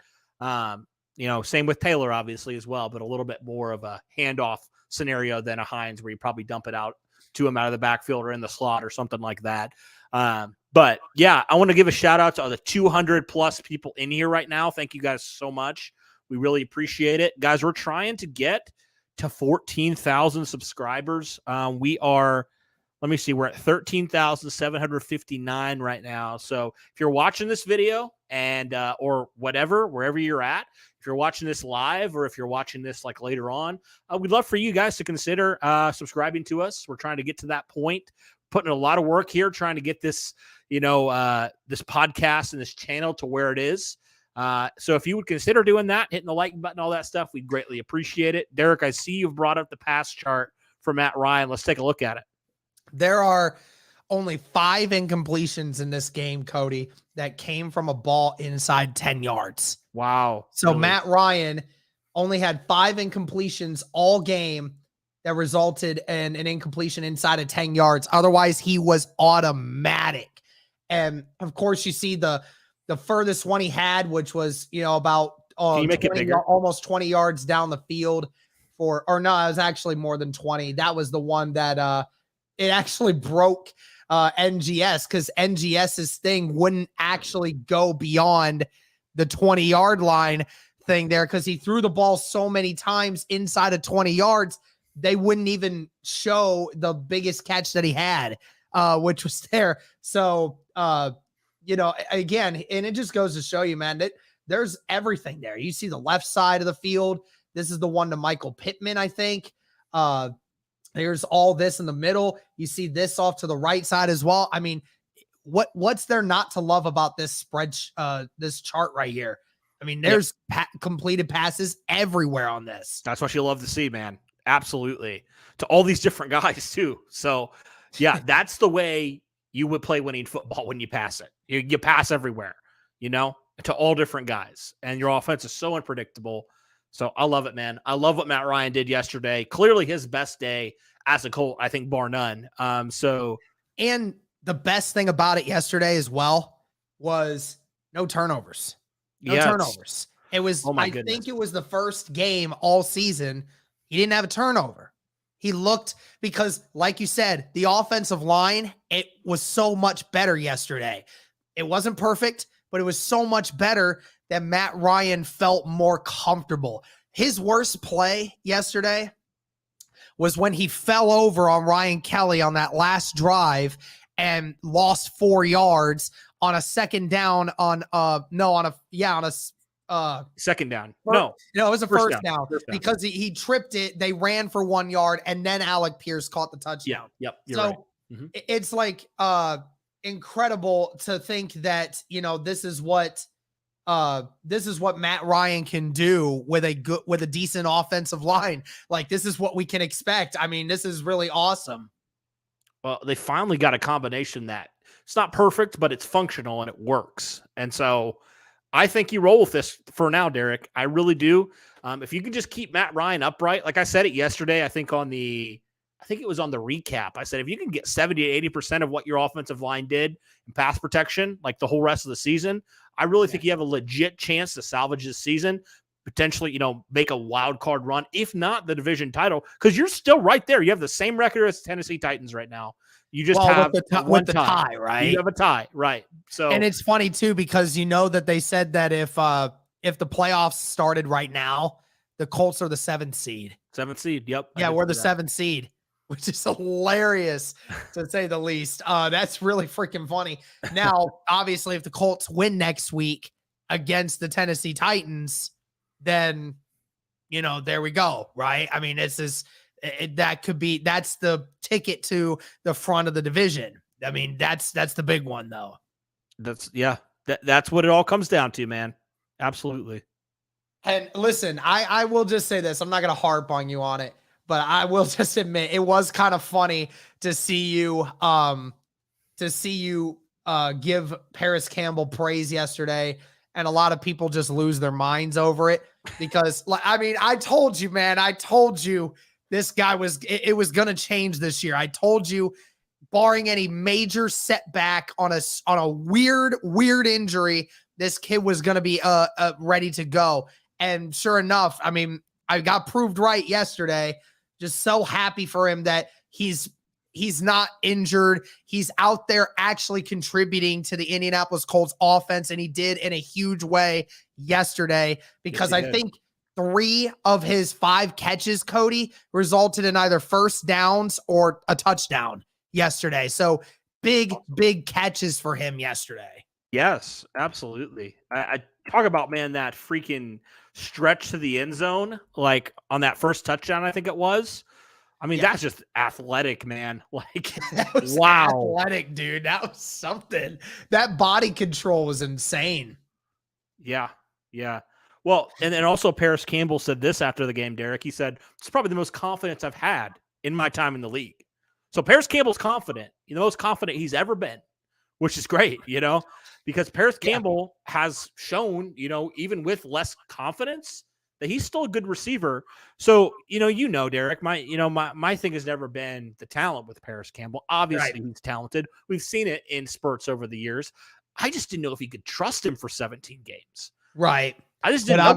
Same with Taylor, obviously, as well, but a little bit more of a handoff scenario than a Hines where you probably dump it out to him out of the backfield or in the slot or something like that. But yeah, I want to give a shout out to the 200 plus people in here right now. Thank you guys so much. We really appreciate it. Guys, we're trying to get to 14,000 subscribers. Let me see, we're at 13,759 right now. So if you're watching this video and or wherever you're at, if you're watching this live or if you're watching this like later on, we'd love for you guys to consider subscribing to us. We're trying to get to that point, putting a lot of work here, trying to get this, this podcast and this channel to where it is. So if you would consider doing that, hitting the like button, all that stuff, we'd greatly appreciate it. Derek, I see you've brought up the pass chart for Matt Ryan. Let's take a look at it. There are only 5 incompletions in this game, Cody, that came from a ball inside 10 yards. Wow. So really? Matt Ryan only had 5 incompletions all game that resulted in an incompletion inside of 10 yards. Otherwise, he was automatic. And of course, you see the furthest one he had, which was, about almost 20 yards down the field it was actually more than 20. That was the one that it actually broke NGS, because NGS's thing wouldn't actually go beyond the 20-yard line thing there, because he threw the ball so many times inside of 20 yards, they wouldn't even show the biggest catch that he had, which was there. So, again, and it just goes to show you, man, that there's everything there. You see the left side of the field. This is the one to Michael Pittman, I think. There's all this in the middle. You see this off to the right side as well. I mean, what's there not to love about this spread, this chart right here? I mean, there's completed passes everywhere on this. That's what you love to see, man. Absolutely. To all these different guys too. So yeah, that's the way you would play winning football when you pass it. You pass everywhere, to all different guys, and your offense is so unpredictable. So I love it, man. I love what Matt Ryan did yesterday. Clearly his best day as a Colt, I think, bar none. And the best thing about it yesterday as well was no turnovers. Turnovers. It was, I think it was the first game all season he didn't have a turnover. He looked, because like you said, the offensive line, it was so much better yesterday. It wasn't perfect, but it was so much better that Matt Ryan felt more comfortable. His worst play yesterday was when he fell over on Ryan Kelly on that last drive and lost 4 yards on a second down second down. No, it was a first down. Because he tripped it. They ran for 1 yard, and then Alec Pierce caught the touchdown. Yep. You're so right. It's like incredible to think that, this is what Matt Ryan can do with a decent offensive line. Like, this is what we can expect. I mean, this is really awesome. Well, they finally got a combination that it's not perfect, but it's functional and it works. And so I think you roll with this for now, Derek. I really do. If you can just keep Matt Ryan upright, like I said it yesterday, I think it was on the recap. I said, if you can get 70 to 80% of what your offensive line did in pass protection, like the whole rest of the season, I really think you have a legit chance to salvage this season, potentially, make a wild card run, if not the division title, because you're still right there. You have the same record as Tennessee Titans right now. You just have with the tie, right? You have a tie, right? So, and it's funny too, because that they said that if the playoffs started right now, the Colts are the 7th seed. 7th seed, yep. Yeah, we're the 7th seed, which is hilarious to say the least. That's really freaking funny. Now, obviously, if the Colts win next week against the Tennessee Titans, then there we go, right? I mean, that's the ticket to the front of the division. I mean, that's the big one though. That's what it all comes down to, man. Absolutely. And listen, I will just say this. I'm not going to harp on you on it, but I will just admit it was kind of funny to see you give Paris Campbell praise yesterday, and a lot of people just lose their minds over it because, I mean, I told you, man, this guy was going to change this year. I told you, barring any major setback on a weird injury, this kid was going to be ready to go. And sure enough, I mean, I got proved right yesterday. Just so happy for him that he's not injured. He's out there actually contributing to the Indianapolis Colts offense, and he did in a huge way yesterday because I think 3 of his 5 catches, Cody, resulted in either first downs or a touchdown yesterday. So big catches for him yesterday. Yes, absolutely. I talk about, man, that freaking stretch to the end zone, like on that first touchdown, I think it was. I mean, that's just athletic, man. Like, that was athletic, dude. That was something. That body control was insane. Yeah. Well, and then also Paris Campbell said this after the game, Derek. He said, it's probably the most confidence I've had in my time in the league. So Paris Campbell's confident, the most confident he's ever been, which is great, because Paris Campbell has shown, even with less confidence, that he's still a good receiver. So, Derek, my thing has never been the talent with Paris Campbell. Obviously, he's talented. We've seen it in spurts over the years. I just didn't know if you could trust him for 17 games. Right. I just didn't know.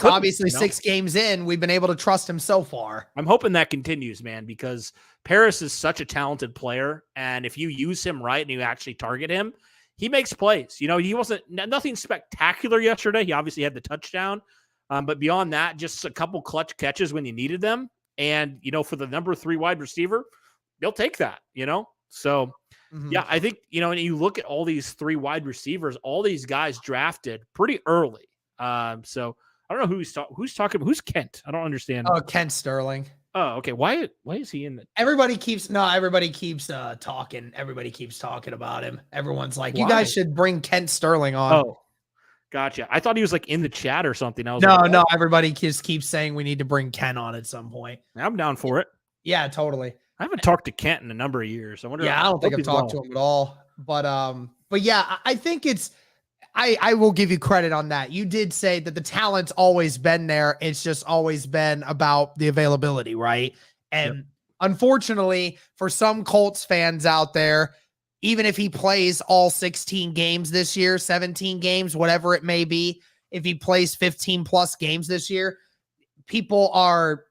Obviously 6 games in, we've been able to trust him so far. I'm hoping that continues, man, because Paris is such a talented player. And if you use him right and you actually target him, he makes plays. He wasn't nothing spectacular yesterday. He obviously had the touchdown. But beyond that, just a couple clutch catches when you needed them. And, for the number 3 wide receiver, they'll take that, So, yeah, I think, and you look at all these 3 wide receivers, all these guys drafted pretty early. So I don't know who's talking about. Who's Kent? I don't understand. Oh, Kent Sterling. Oh, okay. Why is he in the? Everybody keeps talking. Everybody keeps talking about him. Everyone's like, you guys should bring Kent Sterling on. Oh, gotcha. I thought he was like in the chat or something. No. Everybody just keeps saying we need to bring Kent on at some point. I'm down for it. Yeah, totally. I haven't talked to Kent in a number of years. I wonder. Yeah, I don't think I've talked to him at all. But yeah, I think it's. I will give you credit on that. You did say that the talent's always been there. It's just always been about the availability, right? And unfortunately, for some Colts fans out there, even if he plays all 16 games this year, 17 games, whatever it may be, if he plays 15 plus games this year, people are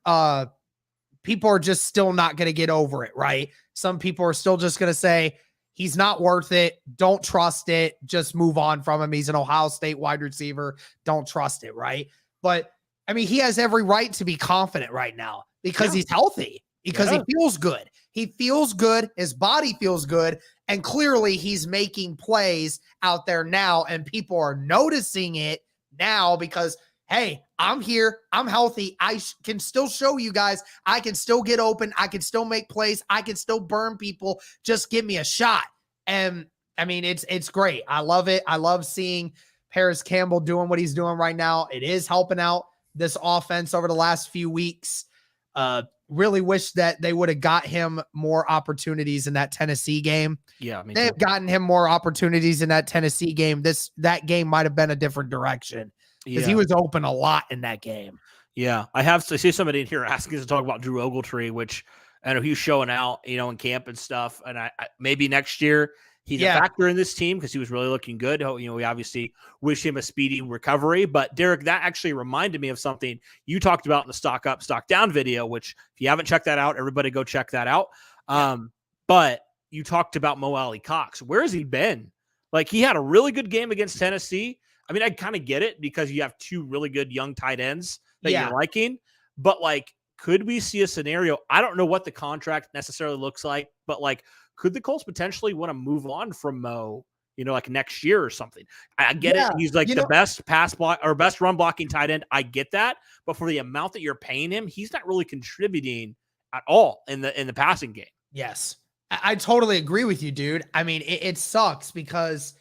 just still not going to get over it, right? Some people are still just going to say, he's not worth it. Don't trust it. Just move on from him. He's an Ohio State wide receiver. Don't trust it, right? But, I mean, he has every right to be confident right now because he's healthy, because he feels good. He feels good. His body feels good. And clearly he's making plays out there now, and people are noticing it now because, hey, I'm here. I'm healthy. I can still show you guys. I can still get open. I can still make plays. I can still burn people. Just give me a shot. And I mean, it's great. I love it. I love seeing Paris Campbell doing what he's doing right now. It is helping out this offense over the last few weeks. Really wish that they would have got him more opportunities in that Tennessee game. Yeah, they have gotten him more opportunities in that Tennessee game. That game might have been a different direction. Because he was open a lot in that game. Yeah. I see somebody in here asking us to talk about Drew Ogletree, which I know he's showing out, in camp and stuff. And I maybe next year he's a factor in this team because he was really looking good. We obviously wish him a speedy recovery. But Derek, that actually reminded me of something you talked about in the Stock Up, Stock Down video, which if you haven't checked that out, everybody go check that out. But you talked about Mo Alley Cox. Where has he been? Like, he had a really good game against Tennessee. I mean, I kind of get it because you have 2 really good young tight ends that you're liking, but like, could we see a scenario? I don't know what the contract necessarily looks like, but like, could the Colts potentially want to move on from Mo like next year or something. I get Yeah, it. He's like the best pass block or best run blocking tight end. I get that. But for the amount that you're paying him, he's not really contributing at all in the passing game. Yes. I totally agree with you, dude. I mean, it sucks because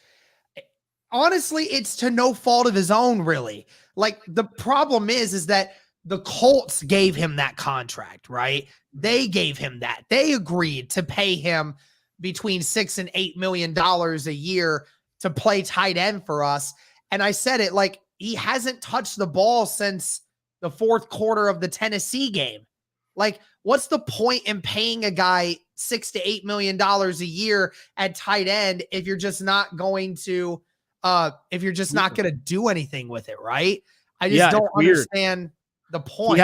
honestly, it's to no fault of his own, really. Like, the problem is that the Colts gave him that contract, right? They gave him that. They agreed to pay him between $6 and $8 million a year to play tight end for us. And I said it, like, he hasn't touched the ball since the fourth quarter of the Tennessee game. Like, what's the point in paying a guy $6 to $8 million a year at tight end if you're just not going to do anything with it, right? I just don't understand the point.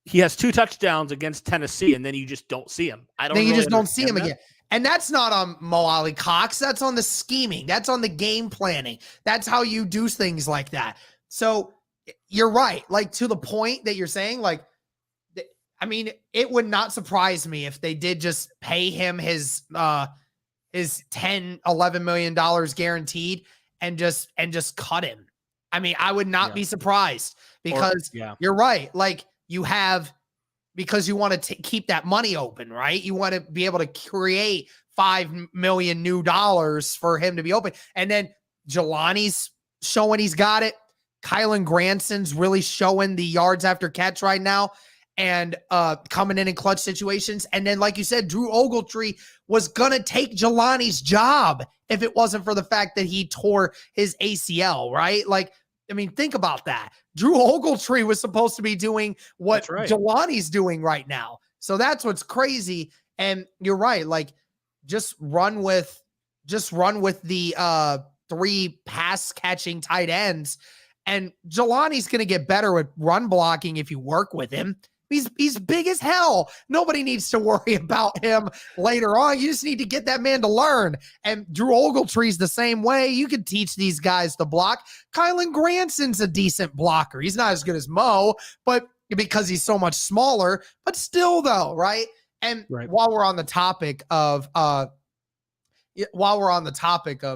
He has 2 touchdowns against Tennessee, and then you just don't see him. Don't see him again. And that's not on Mo Ali Cox. That's on the scheming. That's on the game planning. That's how you do things like that. So you're right. Like, to the point that you're saying, like, I mean, it would not surprise me if they did just pay him his $10, $11 million guaranteed and just cut him. I mean, I would not be surprised because you're right. Like, because you want to keep that money open, right? You want to be able to create $5 million new dollars for him to be open. And then Jelani's showing he's got it. Kylan Granson's really showing the yards after catch right now and coming in clutch situations. And then, like you said, Drew Ogletree was going to take Jelani's job if it wasn't for the fact that he tore his ACL, right? Like, I mean, think about that. Drew Ogletree was supposed to be doing what Jelani's doing right now. So that's what's crazy. And you're right. Like, just run with the 3 pass catching tight ends. And Jelani's going to get better with run blocking if you work with him. He's big as hell. Nobody needs to worry about him later on. You just need to get that man to learn. And Drew Ogletree's the same way. You can teach these guys to block. Kylan Granson's a decent blocker. He's not as good as Mo, but because he's so much smaller, but still though, right? And while we're on the topic of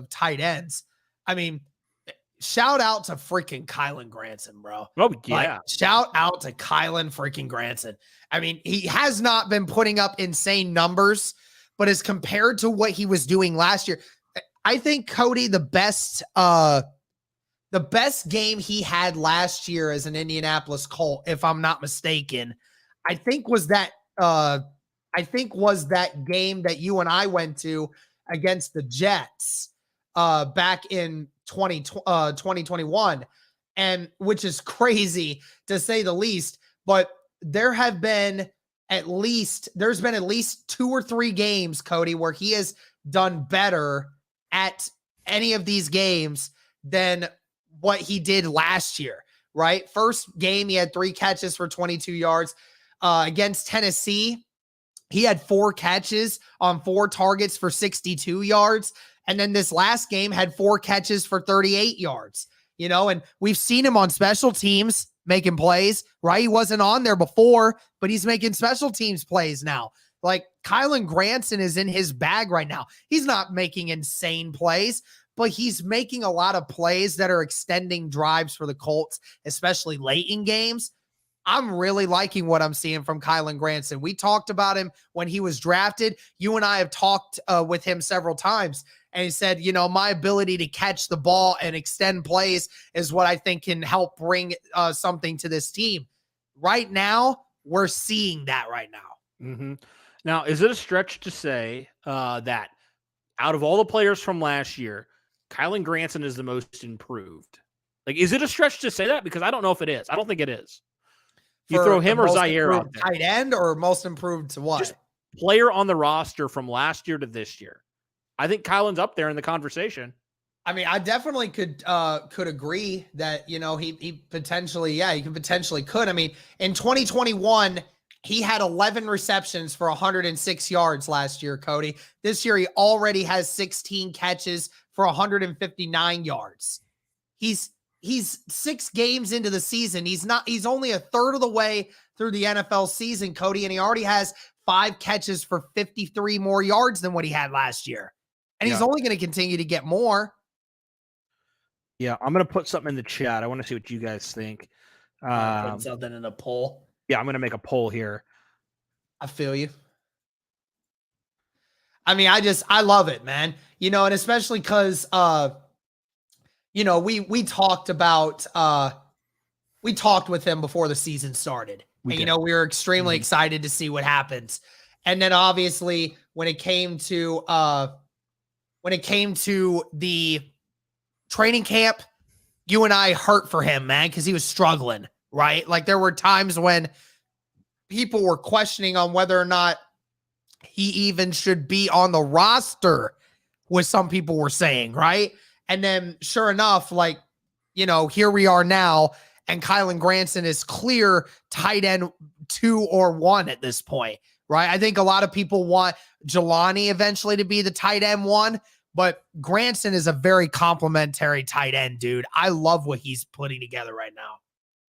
tight ends, I mean, shout out to freaking Kylan Granson, bro. Oh, yeah. Like, shout out to Kylan freaking Granson. I mean, he has not been putting up insane numbers, but as compared to what he was doing last year, I think, Cody, the best game he had last year as an Indianapolis Colt, if I'm not mistaken, I think was that game that you and I went to against the Jets back in 2021, and which is crazy to say the least, but there's been at least 2 or 3 games, Cody, where he has done better at any of these games than what he did last year, right? First game, he had 3 catches for 22 yards. Against Tennessee, he had 4 catches on 4 targets for 62 yards. And then this last game had 4 catches for 38 yards, and we've seen him on special teams making plays, right? He wasn't on there before, but he's making special teams plays now. Like, Kylan Granson is in his bag right now. He's not making insane plays, but he's making a lot of plays that are extending drives for the Colts, especially late in games. I'm really liking what I'm seeing from Kylan Granson. We talked about him when he was drafted. You and I have talked with him several times. And he said, my ability to catch the ball and extend plays is what I think can help bring something to this team. Right now, we're seeing that right now. Mm-hmm. Now, is it a stretch to say that out of all the players from last year, Kylan Granson is the most improved? Like, is it a stretch to say that? Because I don't know if it is. I don't think it is. You throw him or Zaire out there. Tight end or most improved to what? Just player on the roster from last year to this year. I think Kylan's up there in the conversation. I mean, I definitely could agree that, he potentially could. I mean, in 2021, he had 11 receptions for 106 yards last year, Cody. This year, he already has 16 catches for 159 yards. He's 6 games into the season. He's only a third of the way through the NFL season, Cody, and he already has 5 catches for 53 more yards than what he had last year. And he's only going to continue to get more. Yeah, I'm gonna put something in the chat. I want to see what you guys think. Put something in a poll. Yeah, I'm gonna make a poll here. I feel you. I mean, I love it, man. And especially because we talked about we talked with him before the season started. We were extremely excited to see what happens. And then obviously when it came to the training camp, you and I hurt for him, man, because he was struggling, right? Like there were times when people were questioning on whether or not he even should be on the roster, what some people were saying, right? And then sure enough, here we are now, and Kylen Granson is clear tight end 2 or 1 at this point, right? I think a lot of people want Jelani eventually to be the tight end 1, but Granson is a very complimentary tight end, dude. I love what he's putting together right now.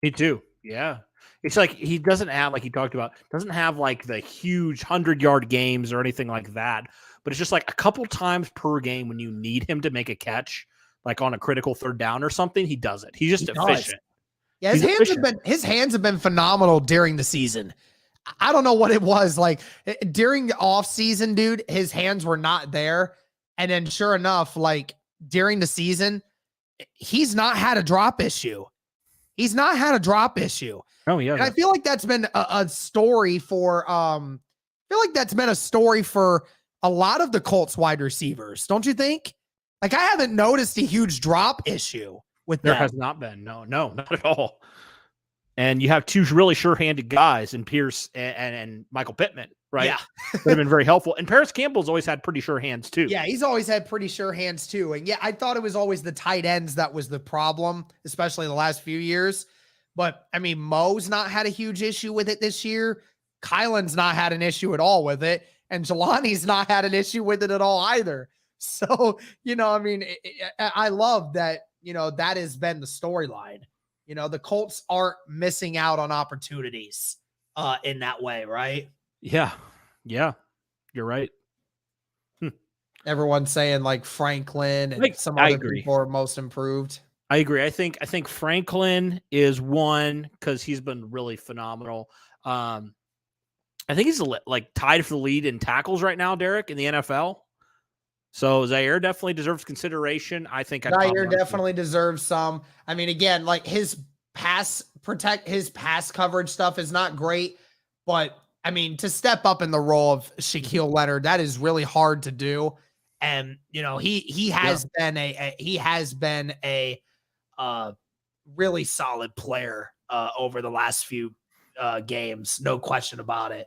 Me too. Yeah. It's like he doesn't have, like he talked about, doesn't have like the huge 100-yard games or anything like that. But it's just like a couple times per game when you need him to make a catch, like on a critical third down or something, he does it. He's just efficient. Yeah, his hands have been phenomenal during the season. I don't know what it was. Like during the off season, dude, his hands were not there. And then sure enough, like during the season, he's not had a drop issue. Oh, yeah. And I feel like that's been a story for a lot of the Colts wide receivers. Don't you think? Like I haven't noticed a huge drop issue with there them. has not been. No, not at all. And you have two really sure-handed guys in Pierce and Michael Pittman, right? Yeah. They've been very helpful. And Paris Campbell's always had pretty sure hands too. Yeah, he's always had pretty sure hands too. And yeah, I thought it was always the tight ends that was the problem, especially the last few years. But I mean, Mo's not had a huge issue with it this year. Kylan's not had an issue at all with it. And Jelani's not had an issue with it at all either. So, I mean, I love that, that has been the storyline. The Colts aren't missing out on opportunities in that way, right? Yeah. Yeah. You're right. Everyone's saying like Franklin and some other people are most improved. I agree. I think Franklin is one because he's been really phenomenal. I think he's like tied for the lead in tackles right now, Derek, in the NFL. So Zaire definitely deserves consideration. I think Zaire definitely deserves some. I mean, again, like his pass coverage stuff is not great, but I mean, to step up in the role of Shaquille Leonard, that is really hard to do. And he has been a really solid player over the last few games, no question about it.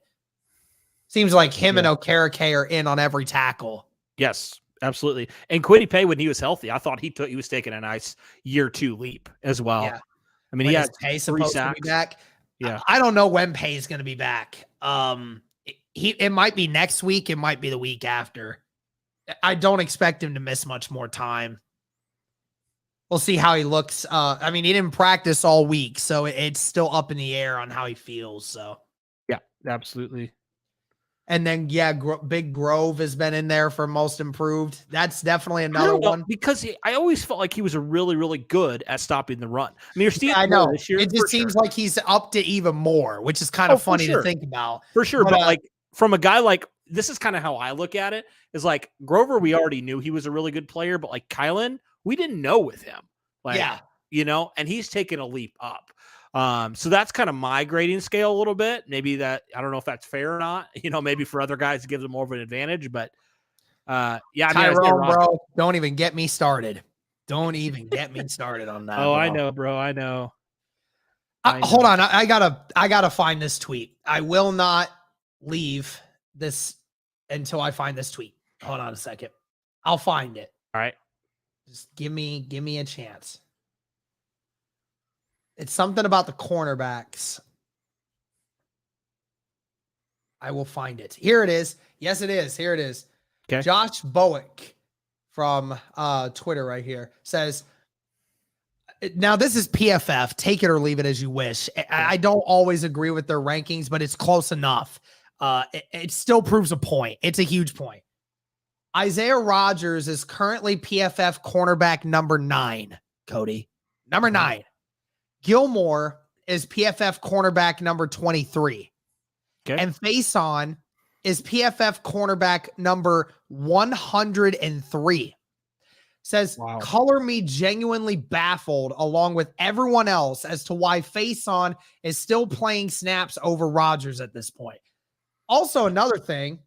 Seems like him and Okereke are in on every tackle. Yes, absolutely. And Kwity Paye, when he was healthy, I thought he was taking a nice year 2 leap as well. Yeah. I mean, he has Paye supposed to be back. Yeah, I don't know when Paye is going to be back. It might be next week. It might be the week after. I don't expect him to miss much more time. We'll see how he looks. I mean, he didn't practice all week, so it's still up in the air on how he feels. So, yeah, absolutely. And then, Big Grove has been in there for most improved. That's definitely another one. Because I always felt like he was really, really good at stopping the run. I mean, you're seeing I know. This year, it just seems like he's up to even more, which is kind of funny to think about. For sure. But like from a guy like, this is kind of how I look at it, is like Grover, we already knew he was a really good player, but like Kylan, we didn't know with him. Like, and he's taken a leap up. So that's kind of my grading scale a little bit. Maybe I don't know if that's fair or not, maybe for other guys it gives them more of an advantage, but Tyrone, bro, don't even get me started. Don't even get me started on that. Oh, bro. I know, bro. I know. Hold on. I gotta find this tweet. I will not leave this until I find this tweet. Hold on a second. I'll find it. All right. Just give me a chance. It's something about the cornerbacks. I will find it. Here it is. Yes, it is. Here it is. Okay. Josh Bowick from Twitter right here says, now this is PFF. Take it or leave it as you wish. I don't always agree with their rankings, but it's close enough. It still proves a point. It's a huge point. Isaiah Rodgers is currently PFF cornerback number 9. Cody. Number 9, Gilmore is PFF cornerback number 23. Okay. And Faison is PFF cornerback number 103. Says, Wow. color me genuinely baffled along with everyone else as to why Faison is still playing snaps over Rodgers at this point. Also, another thing,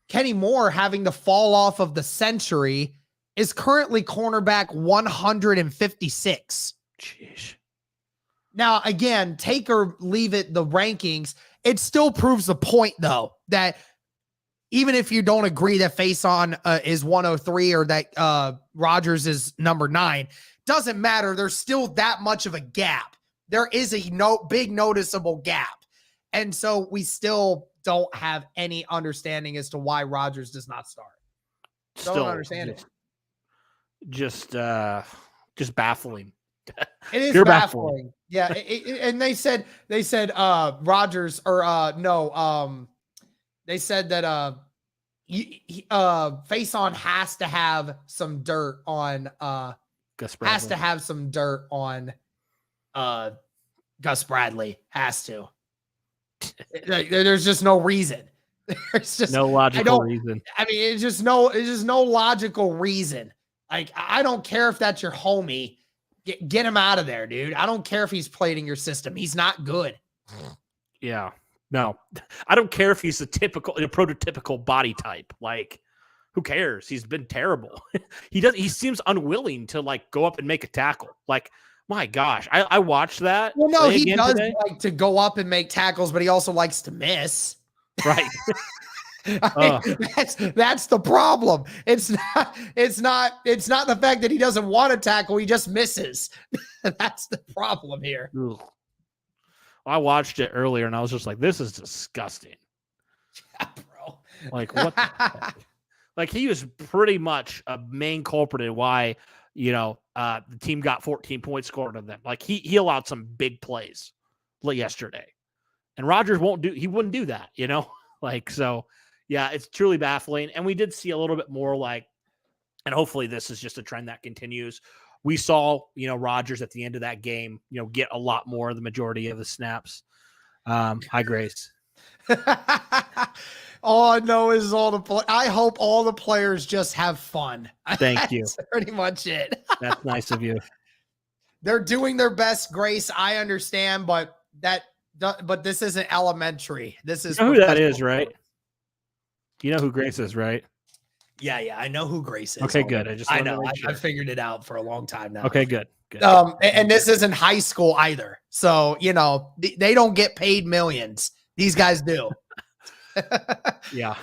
Kenny Moore having the fall off of the century is currently cornerback 156. Jeez. Now, again, take or leave it, the rankings, it still proves the point, though, that even if you don't agree that Faison is 103 or that Rodgers is number 9, doesn't matter. There's still that much of a gap. There is a big noticeable gap. And so we still don't have any understanding as to why Rodgers does not start. Don't understand it. Just baffling. It is You're baffling. Yeah. And they said Rodgers they said that Faison has to have some dirt on Gus Bradley. has to have some dirt on Gus Bradley. Has to. There's just no reason. There's just no logical reason. I mean, it's just no logical reason. Like, I don't care if that's your homie. Get him out of there, dude. I don't care if he's played in your system. He's not good. Yeah. No, I don't care if he's a prototypical body type. Like, who cares? He's been terrible. He seems unwilling to like go up and make a tackle. Like, my gosh, I watched that. Well, no, he does like to go up and make tackles, but he also likes to miss. Right. I mean, that's the problem. It's not the fact that he doesn't want to tackle. He just misses. That's the problem here. Ugh. I watched it earlier and I was just like, this is disgusting. Yeah, bro. Like, what the heck? Like, he was pretty much a main culprit in why, the team got 14 points scored on them. Like, he allowed some big plays yesterday. And Rodgers wouldn't do that, Like, so, yeah, it's truly baffling. And we did see a little bit more and hopefully this is just a trend that continues. We saw, Rodgers at the end of that game, get a lot more of the majority of the snaps. Hi, Grace. All I know is I hope all the players just have fun. Thank you. That's pretty much it. That's nice of you. They're doing their best, Grace. I understand, but this isn't elementary. This is who that is, right? You know who Grace is, right? Yeah, I know who Grace is. Okay, good. I know. I figured it out for a long time now. Okay, good. And this isn't high school either. So, they don't get paid millions. These guys do. Yeah,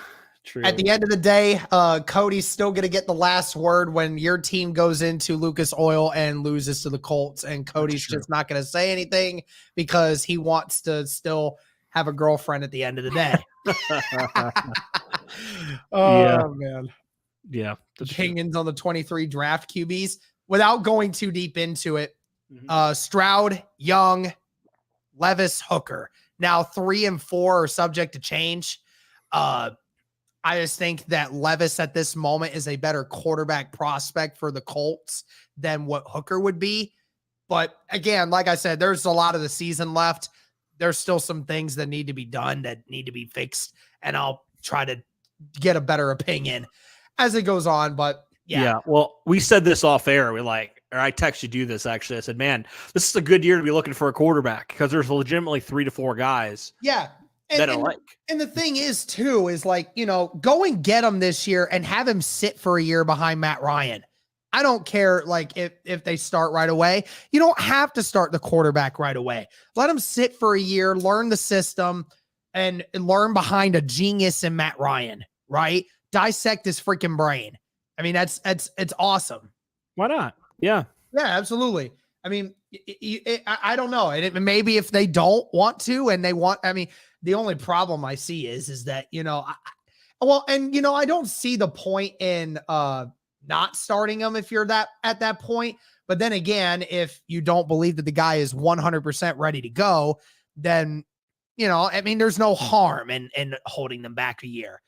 true. At the end of the day, Cody's still going to get the last word when your team goes into Lucas Oil and loses to the Colts. And Cody's just not going to say anything because he wants to still have a girlfriend at the end of the day. Man. Yeah. Opinions on the 23 draft QBs without going too deep into it. Stroud, Young, Levis, Hooker. Now 3 and 4 are subject to change. I just think that Levis at this moment is a better quarterback prospect for the Colts than what Hooker would be. But again, like I said, there's a lot of the season left. There's still some things that need to be done that need to be fixed. And I'll try to get a better opinion as it goes on. But yeah. Well, we said this off air. I texted you this actually. I said, man, this is a good year to be looking for a quarterback because there's legitimately 3 to 4 guys. Yeah. And the thing is too, is go and get him this year and have him sit for a year behind Matt Ryan. I don't care if they start right away. You don't have to start the quarterback right away. Let him sit for a year, learn the system, and learn behind a genius in Matt Ryan, right? Dissect his freaking brain. I mean, it's awesome. Why not? Yeah. Yeah, absolutely. I mean, I don't know. And maybe if they don't want to and they want, the only problem I see is that, I don't see the point in not starting him if you're at that point. But then again, if you don't believe that the guy is 100% ready to go, then, there's no harm in holding them back a year.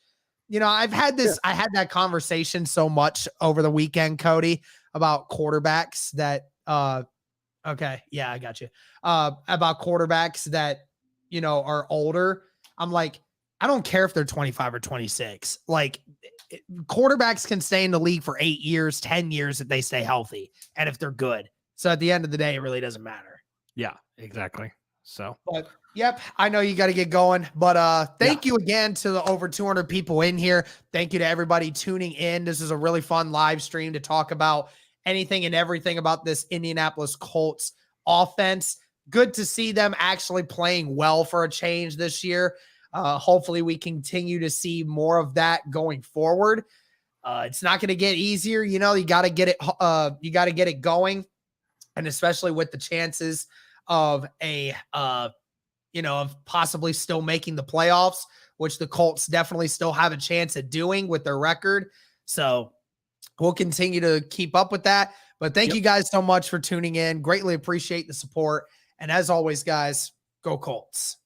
I had that conversation so much over the weekend, Cody, about quarterbacks that Okay. Yeah, I got you. About quarterbacks that, are older. I'm like, I don't care if they're 25 or 26. Like, quarterbacks can stay in the league for 8 years, 10 years if they stay healthy and if they're good. So at the end of the day, it really doesn't matter. Yeah, exactly. So, but yep, I know you got to get going, but thank you again to the over 200 people in here. Thank you to everybody tuning in. This is a really fun live stream to talk about anything and everything about this Indianapolis Colts offense. Good to see them actually playing well for a change this year. Hopefully we continue to see more of that going forward. It's not going to get easier. You got to get it going. And especially with the chances of of possibly still making the playoffs, which the Colts definitely still have a chance at doing with their record. So we'll continue to keep up with that. But thank you guys so much for tuning in. Greatly appreciate the support. And as always, guys, go Colts.